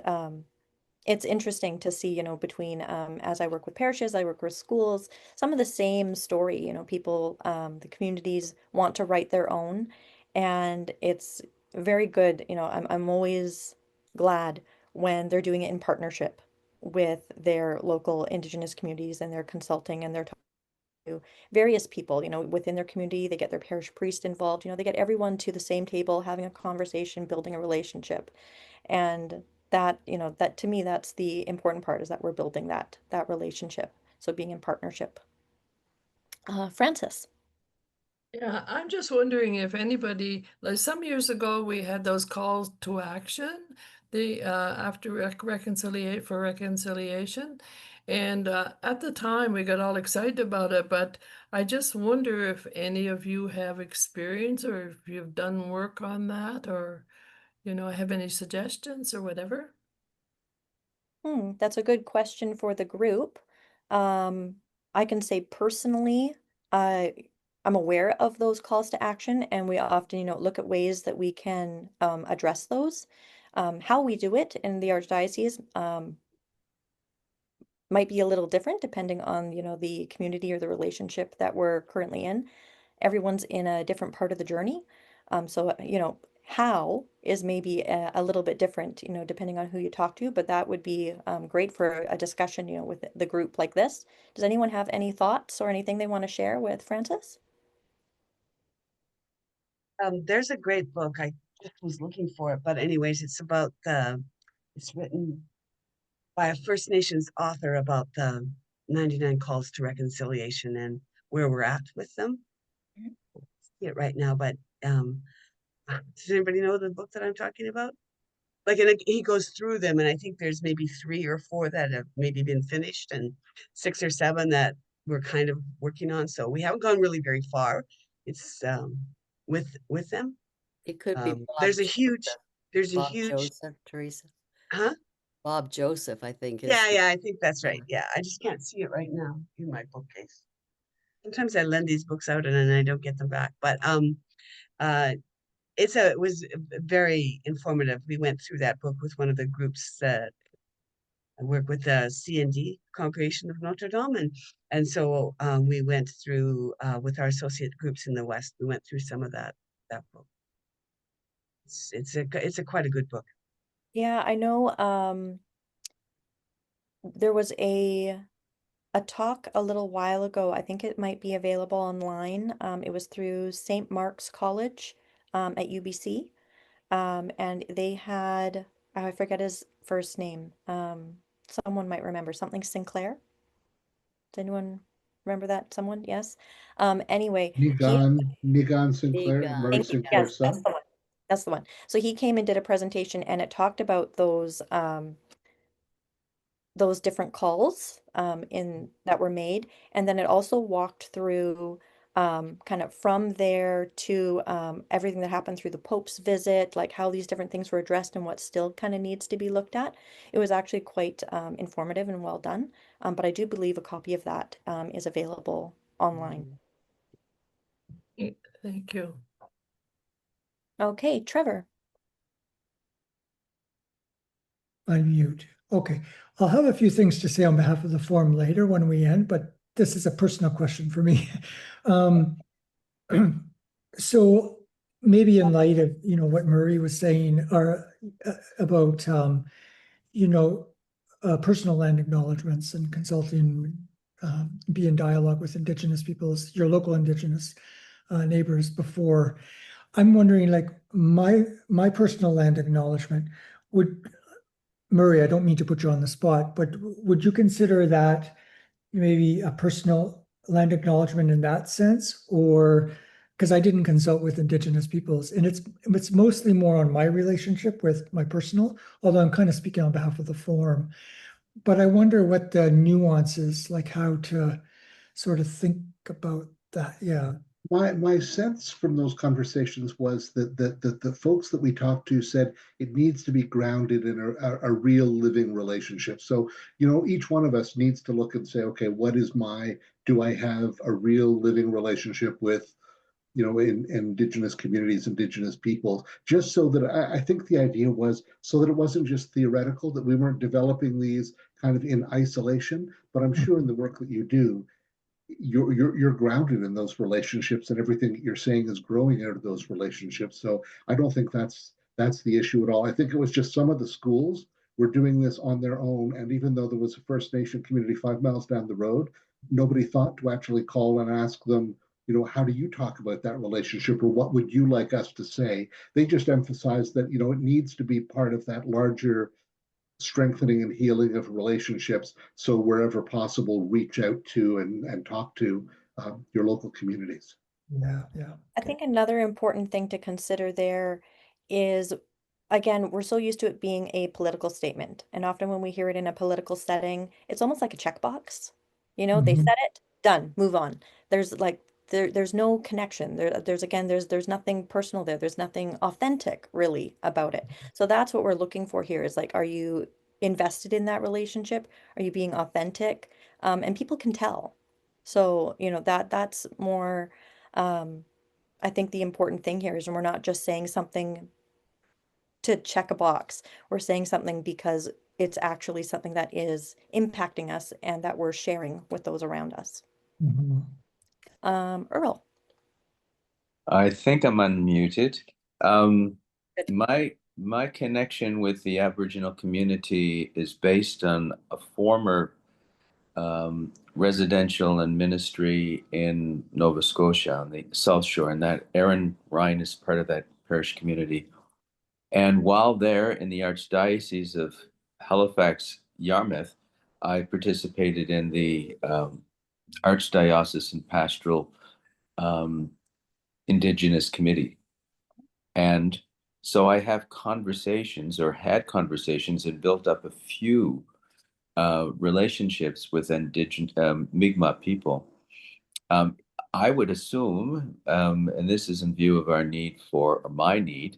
it's interesting to see, between as I work with parishes, I work with schools, some of the same story, people, the communities want to write their own, and it's very good. I'm always glad when they're doing it in partnership with their local Indigenous communities, and they're consulting and they're talking to various people, within their community. They get their parish priest involved, they get everyone to the same table, having a conversation, building a relationship. And that to me, that's the important part, is that we're building that relationship. So being in partnership. Francis. Yeah, I'm just wondering if anybody, like some years ago, we had those calls to action, the after reconciliation, and at the time we got all excited about it. But I just wonder if any of you have experience or if you've done work on that, or have any suggestions or whatever. That's a good question for the group. Um, I can say personally, I'm aware of those calls to action, and we often, look at ways that we can address those. How we do it in the Archdiocese might be a little different depending on, the community or the relationship that we're currently in. Everyone's in a different part of the journey. So, how is maybe a little bit different, depending on who you talk to, but that would be great for a discussion, with the group like this. Does anyone have any thoughts or anything they want to share with Francis? There's a great book. I just was looking for it, but anyways, it's written by a First Nations author about the 99 calls to reconciliation and where we're at with them. Mhm. See it right now, but does anybody know the book that I'm talking about? Like, and he goes through them, and I think there's maybe 3 or 4 that have maybe been finished, and 6 or 7 that we're kind of working on. So we haven't gone really very far. It's with them. It could be Bob There's a Bob huge, Joseph, Teresa. huh? Bob Joseph, I think is. Yeah, I think that's right. Yeah, I just can't see it right now in my bookcase. Sometimes I lend these books out and then I don't get them back. But uh, it was very informative. We went through that book with one of the groups that I work with, the C&D Congregation of Notre Dame, and so we went through with our associate groups in the West. We went through some of that book. It's a quite a good book. Yeah, I know there was a talk a little while ago. I think it might be available online. It was through St. Mark's College at UBC. And they had, I forget his first name. Someone might remember, something Sinclair. Does anyone Remember that someone? Yes. Anyway, Nigan Sinclair, Nigan, Murray thank you. Sinclair's Yes, that's son. the one. That's the one. So he came and did a presentation, and it talked about those different calls in that were made, and then it also walked through kind of from there to everything that happened through the Pope's visit, like how these different things were addressed and what still kind of needs to be looked at. It was actually quite informative and well done, but I do believe a copy of that is available online. Thank you. Okay, Trevor. Unmute. Okay, I'll have a few things to say on behalf of the forum later when we end, but this is a personal question for me. So maybe in light of, what Murray was saying about, personal land acknowledgements and consulting, be in dialogue with Indigenous peoples, your local Indigenous neighbors before. I'm wondering, like, my personal land acknowledgement would, Murray, I don't mean to put you on the spot, but would you consider that maybe a personal land acknowledgement in that sense? Or, because I didn't consult with Indigenous peoples, and it's mostly more on my relationship with my personal, although I'm kind of speaking on behalf of the forum. But I wonder what the nuances, like how to sort of think about that. Yeah. My sense from those conversations was that the folks that we talked to said it needs to be grounded in a real living relationship. So, each one of us needs to look and say, okay, do I have a real living relationship with, in Indigenous communities, Indigenous people, just so that I think the idea was so that it wasn't just theoretical, that we weren't developing these kind of in isolation, but I'm sure in the work that you do, you're grounded in those relationships, and everything that you're saying is growing out of those relationships. So I don't think that's the issue at all. I think it was just some of the schools were doing this on their own, and even though there was a First Nation community 5 miles down the road, nobody thought to actually call and ask them, how do you talk about that relationship, or what would you like us to say? They just emphasized that it needs to be part of that larger strengthening and healing of relationships. So wherever possible, reach out to and talk to your local communities. Yeah. I think another important thing to consider there is, again, we're so used to it being a political statement. And often when we hear it in a political setting, it's almost like a checkbox. They Mhm. said it, done, move on. There's like there's no connection. There's nothing personal there. There's nothing authentic really about it. So that's what we're looking for here is like, are you invested in that relationship? Are you being authentic? And people can tell. So, that's more I think the important thing here is we're not just saying something to check a box. We're saying something because it's actually something that is impacting us and that we're sharing with those around us. Mhm. Earl. I think I'm unmuted. Um, Good. my connection with the Aboriginal community is based on a former residential and ministry in Nova Scotia on the South Shore, and that Aaron Ryan is part of that parish community. And while there in the Archdiocese of Halifax, Yarmouth, I participated in the Archdiocesan Pastoral Indigenous Committee. And so I have conversations or had conversations and built up a few relationships with indigenous Mi'kmaq people. I would assume, and this is in view of our need or my need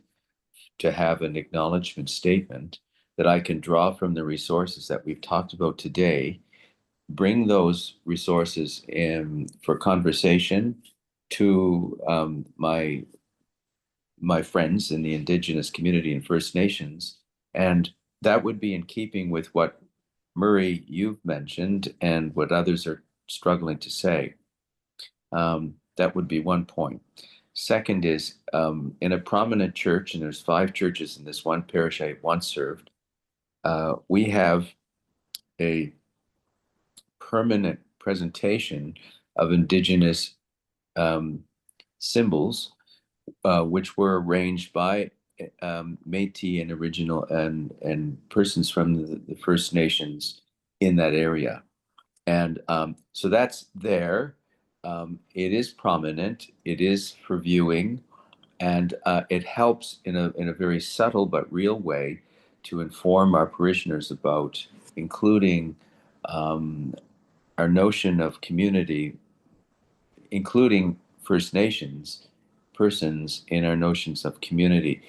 to have an acknowledgement statement, that I can draw from the resources that we've talked about today, bring those resources in for conversation to my friends in the Indigenous community and First Nations. And that would be in keeping with what Murray, you've mentioned, and what others are struggling to say. That would be one point. Second is in a prominent church, and there's 5 churches in this one parish I once served, we have a permanent presentation of Indigenous symbols, which were arranged by Métis and Original and persons from the First Nations in that area. And so that's there. It is prominent. It is for viewing, and it helps in a very subtle but real way to inform our parishioners about including our notion of community, including First Nations persons in our notions of community.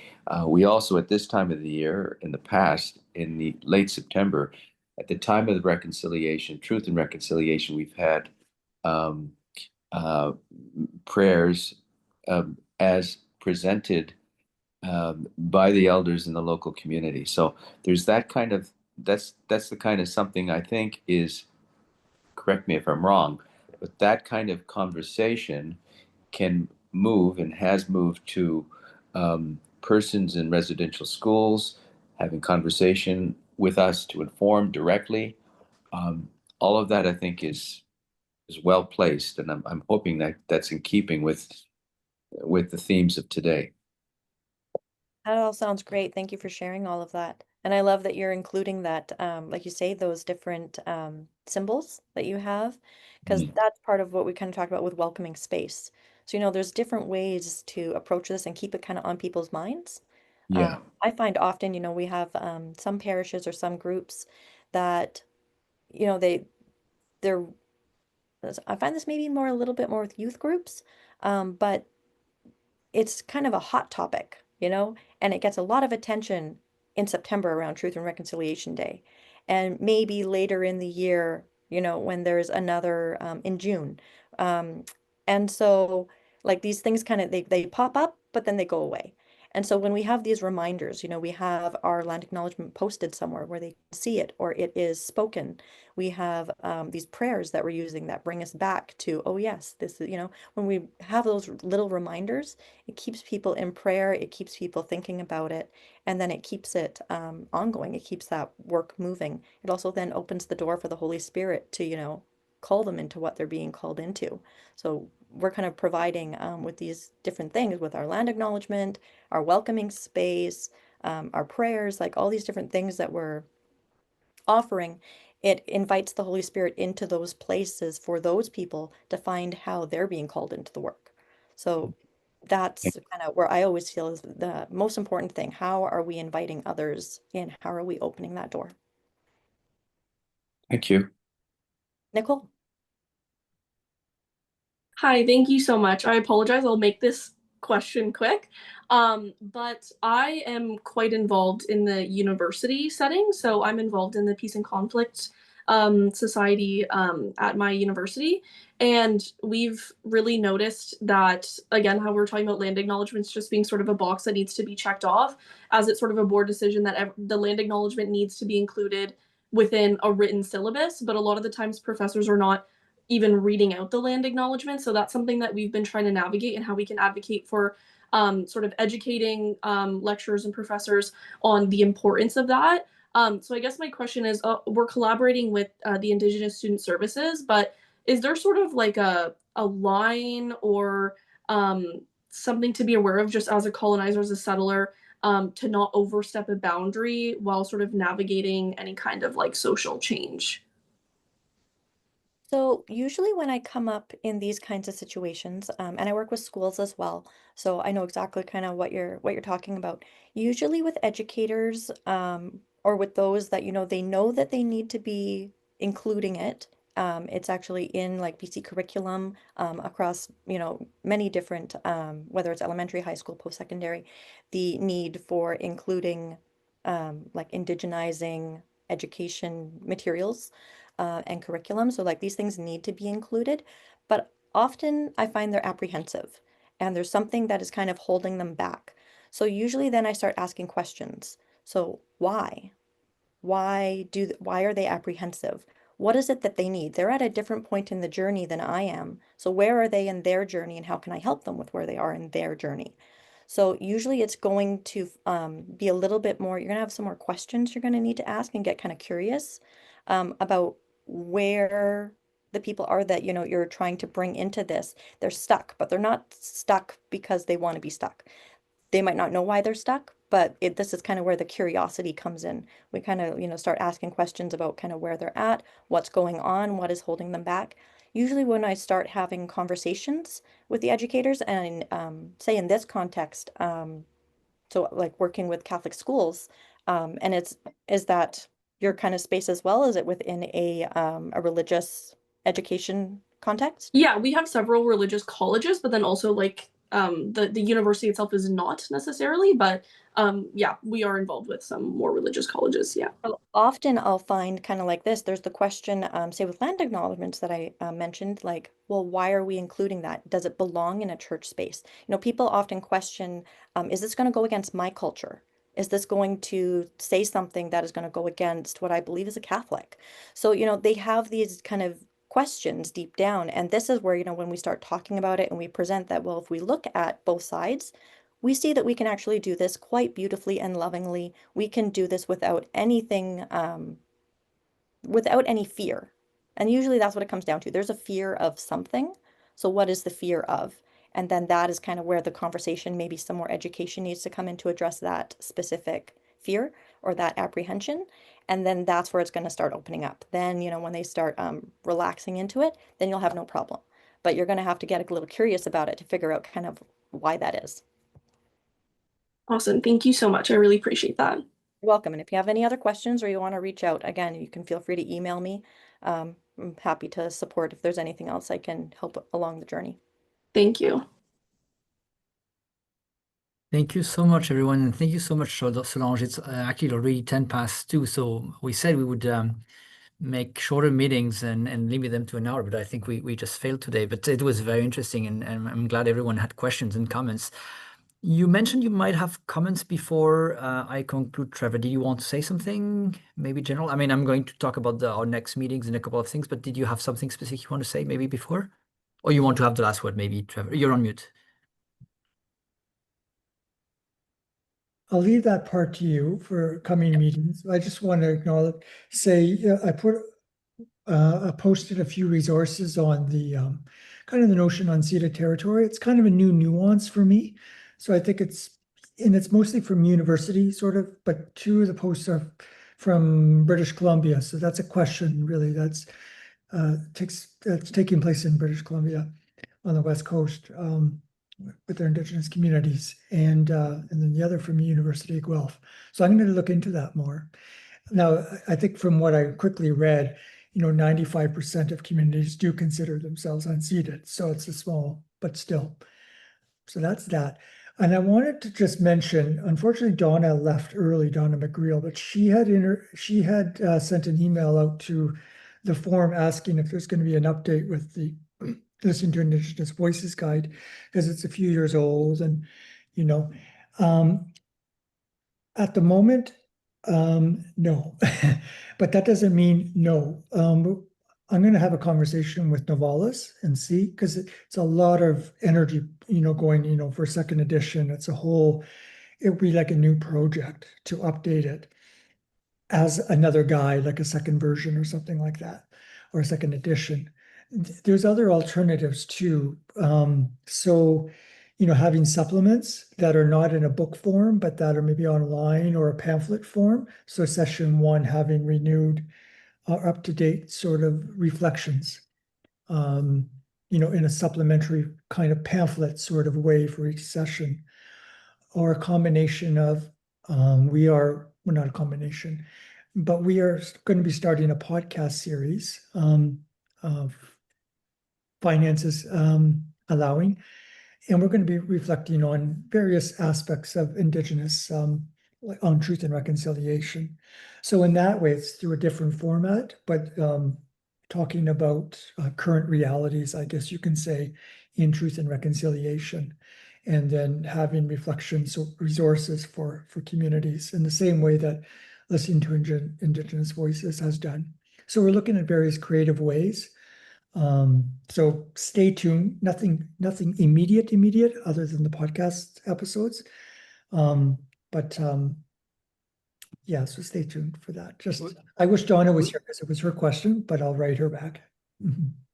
We also, at this time of the year, in the past, in the late September, at the time of the reconciliation, Truth and Reconciliation, we've had um, uh, prayers as presented by the elders in the local community. So there's that kind of that's the kind of something I think is, correct me if I'm wrong, but that kind of conversation can move and has moved to persons in residential schools having conversation with us to inform directly. Um, all of that I think is well placed, and I'm hoping that that's in keeping with the themes of today. That all sounds great. Thank you for sharing all of that. And I love that you're including that, like you say, those different symbols that you have, because Mm. that's part of what we kind of talked about with welcoming space. So, there's different ways to approach this and keep it kind of on people's minds. Yeah. I find often, we have some parishes or some groups that, they're, I find this maybe more a little bit more with youth groups, but it's kind of a hot topic, and it gets a lot of attention in September around Truth and Reconciliation Day. And maybe later in the year, when there's another in June. Um, and so like these things kind of they pop up, but then they go away. And so when we have these reminders, we have our land acknowledgement posted somewhere where they can see it or it is spoken. We have these prayers that we're using that bring us back to, oh yes, this is, when we have those little reminders, it keeps people in prayer, it keeps people thinking about it, and then it keeps it ongoing. It keeps that work moving. It also then opens the door for the Holy Spirit to, call them into what they're being called into. So we're kind of providing with these different things with our land acknowledgement, our welcoming space, our prayers, like all these different things that we're offering. It invites the Holy Spirit into those places for those people to find how they're being called into the work. So that's kind of where I always feel is the most important thing. How are we inviting others in? How are we opening that door? Thank you. Nicole? Hi, thank you so much. I apologize. I'll make this question quick. But I am quite involved in the university setting. So I'm involved in the Peace and Conflict Society at my university. And we've really noticed that, again, how we're talking about land acknowledgements just being sort of a box that needs to be checked off, as it's sort of a board decision that the land acknowledgement needs to be included within a written syllabus. But a lot of the times professors are not even reading out the land acknowledgement. So that's something that we've been trying to navigate and how we can advocate for sort of educating lecturers and professors on the importance of that. So I guess my question is, we're collaborating with the Indigenous Student Services, but is there sort of like a line or something to be aware of just as a colonizer, as a settler, to not overstep a boundary while sort of navigating any kind of like social change? So usually when I come up in these kinds of situations, and I work with schools as well, so I know exactly kind of what you're talking about. Usually with educators, or with those that they know that they need to be including it. It's actually in like BC curriculum across many different whether it's elementary, high school, post-secondary, the need for including like indigenizing education materials and curriculum. So like these things need to be included, but often I find they're apprehensive and there's something that is kind of holding them back. So usually then I start asking questions. So why? Why are they apprehensive? What is it that they need? They're at a different point in the journey than I am. So where are they in their journey and how can I help them with where they are in their journey? So usually it's going to be a little bit more, you're going to have some more questions you're going to need to ask and get kind of curious about where the people are that, you're trying to bring into this. They're stuck, but they're not stuck because they want to be stuck. they might not know why they're stuck, but this is kind of where the curiosity comes in. We kind of, start asking questions about kind of where they're at, what's going on, what is holding them back. Usually when I start having conversations with the educators and say in this context, so like working with Catholic schools, and is that your kind of space as well? Is it within a religious education context? Yeah, we have several religious colleges, but then also like the university itself is not necessarily, but yeah, we are involved with some more religious colleges. Yeah. So often I'll find kind of like this. There's the question, say with land acknowledgements that I mentioned, like, well, why are we including that? Does it belong in a church space? People often question, is this going to go against my culture? Is this going to say something that is going to go against what I believe as a Catholic? So, they have these kind of questions deep down. And this is where, when we start talking about it and we present that, well, if we look at both sides, we see that we can actually do this quite beautifully and lovingly. We can do this without anything, without any fear. And usually that's what it comes down to. There's a fear of something. So what is the fear of? And then that is kind of where the conversation, maybe some more education needs to come in to address that specific fear or that apprehension. And then that's where it's going to start opening up. Then, when they start relaxing into it, then you'll have no problem. But you're going to have to get a little curious about it to figure out kind of why that is. Awesome. Thank you so much. I really appreciate that. You're welcome. And if you have any other questions or you want to reach out, again, you can feel free to email me. I'm happy to support if there's anything else I can help along the journey. Thank you. Thank you so much, everyone. And thank you so much, Solange. It's actually already 10 past 2. So we said we would make shorter meetings and limit them to an hour, but I think we just failed today. But it was very interesting, and I'm glad everyone had questions and comments. You mentioned you might have comments before I conclude, Trevor. Do you want to say something, maybe general? I mean, I'm going to talk about our next meetings and a couple of things, but did you have something specific you want to say maybe before? Or you want to have the last word, maybe, Trevor? You're on mute. I'll leave that part to you for coming meetings. I just want to I posted a few resources on the kind of the notion unceded territory. It's kind of a new nuance for me. So I think it's mostly from university sort of, but two of the posts are from British Columbia. So that's a question really that's taking place in British Columbia on the West Coast. With their Indigenous communities, and then the other from the University of Guelph. So I'm going to look into that more. Now, I think from what I quickly read, 95% of communities do consider themselves unceded. So it's a small, but still. So that's that. And I wanted to just mention, unfortunately, Donna left early, Donna McGreal, but she had sent an email out to the forum asking if there's going to be an update with the Listening to Indigenous Voices guide, because it's a few years old, and at the moment, no, but that doesn't mean no. I'm going to have a conversation with Novalis and see, because it's a lot of energy, going, for second edition. It would be like a new project to update it as another guide, like a second version or something like that, or a second edition. There's other alternatives too. So, having supplements that are not in a book form, but that are maybe online or a pamphlet form. So session 1 having renewed up-to-date sort of reflections, in a supplementary kind of pamphlet sort of way for each session, or a combination of, well, not a combination, but we are going to be starting a podcast series of finances allowing. And we're going to be reflecting on various aspects of Indigenous on truth and reconciliation. So in that way, it's through a different format, but talking about current realities, I guess you can say, in truth and reconciliation, and then having reflections or resources for communities in the same way that Listening to Indigenous Voices has done. So we're looking at various creative ways. So stay tuned. Nothing immediate other than the podcast episodes. Yeah, so stay tuned for that. I wish Donna was here because it was her question, but I'll write her back.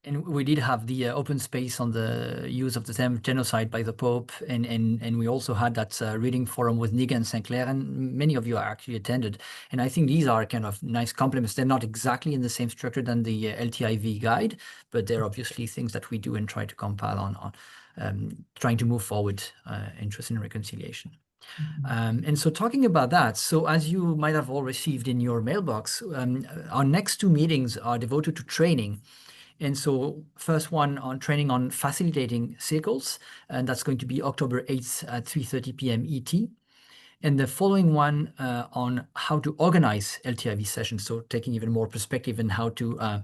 And we did have the open space on the use of the term genocide by the Pope, and we also had that reading forum with Niga and Sinclair, and many of you are actually attended. And I think these are kind of nice complements. They're not exactly in the same structure than the LTIV guide, but they're obviously things that we do and try to compile on trying to move forward in truth and reconciliation. And so talking about that, so as you might have all received in your mailbox, our next 2 meetings are devoted to training. And so first one on training on facilitating circles, and that's going to be October 8th at 3:30 p.m. ET. And the following one on how to organize LTIV sessions, so taking even more perspective in how to,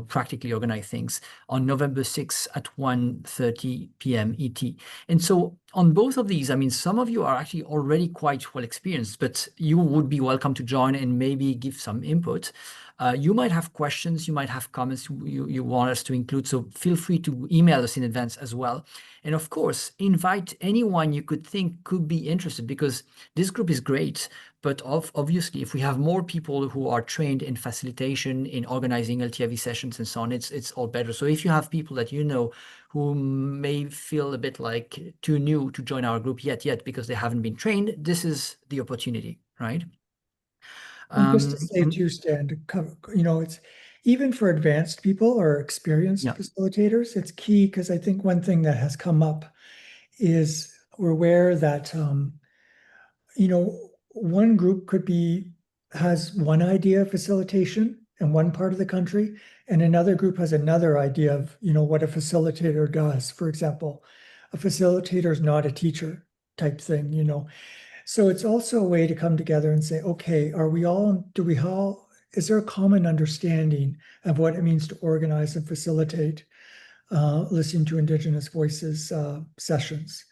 practically organize things on November 6th at 1:30 p.m. ET. And so on both of these, I mean, some of you are actually already quite well experienced, but you would be welcome to join and maybe give some input. You might have questions, you might have comments you want us to include, so feel free to email us in advance as well. And of course, invite anyone you could think could be interested, because this group is great, but obviously if we have more people who are trained in facilitation, in organizing LTIV sessions and so on, it's all better. So if you have people that you know who may feel a bit like too new to join our group yet because they haven't been trained, this is the opportunity, right? And just to say too, Stan, to cover, it's even for advanced people or experienced facilitators, it's key, because I think one thing that has come up is we're aware that, one group has one idea of facilitation in one part of the country, and another group has another idea of, what a facilitator does. For example, a facilitator is not a teacher type thing, So it's also a way to come together and say, okay, is there a common understanding of what it means to organize and facilitate listening to Indigenous voices sessions,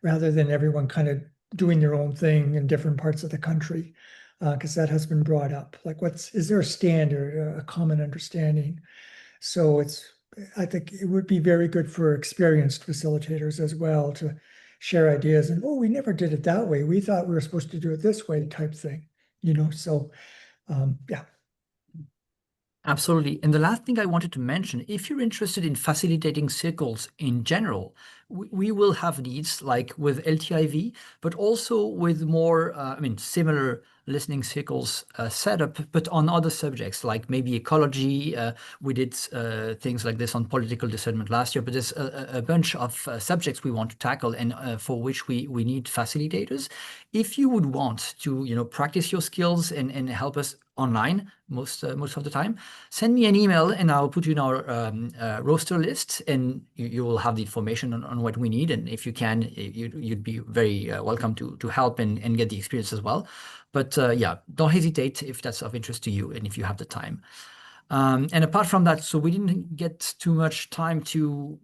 rather than everyone kind of doing their own thing in different parts of the country? Because that has been brought up. Like, is there a standard, a common understanding? So I think it would be very good for experienced facilitators as well to share ideas, and, we never did it that way. We thought we were supposed to do it this way type thing, so yeah. Absolutely. And the last thing I wanted to mention, if you're interested in facilitating circles in general, we will have needs like with LTIV, but also with more, similar listening circles setup, but on other subjects like maybe ecology. We did things like this on political discernment last year, but there's a bunch of subjects we want to tackle and for which we need facilitators. If you would want to, practice your skills and help us online most of the time, send me an email and I'll put you in our roster list, and you will have the information on what we need. And if you can, you'd be very welcome to help and get the experience as well. But don't hesitate if that's of interest to you and if you have the time. And apart from that, so we didn't get too much time to,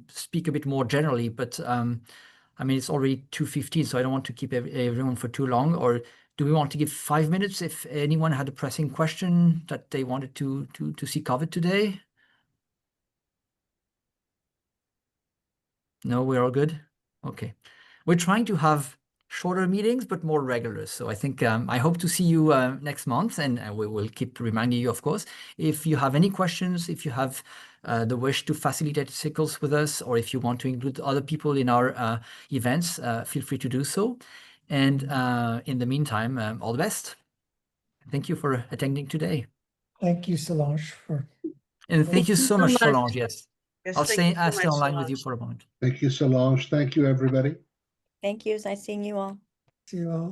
speak a bit more generally, but it's already 2:15, so I don't want to keep everyone for too long. Or do we want to give 5 minutes if anyone had a pressing question that they wanted to see covered today? No, we're all good? Okay. We're trying to have shorter meetings, but more regular. So I think I hope to see you next month, and we will keep reminding you, of course. If you have any questions, if you have the wish to facilitate circles with us, or if you want to include other people in our events, feel free to do so. And in the meantime, all the best. Thank you for attending today. Thank you, Solange, And thank you so much, Solange. Yes. I'll stay online with you for a moment. Thank you, Solange. Thank you, everybody. Thank you. It's nice seeing you all. See you all.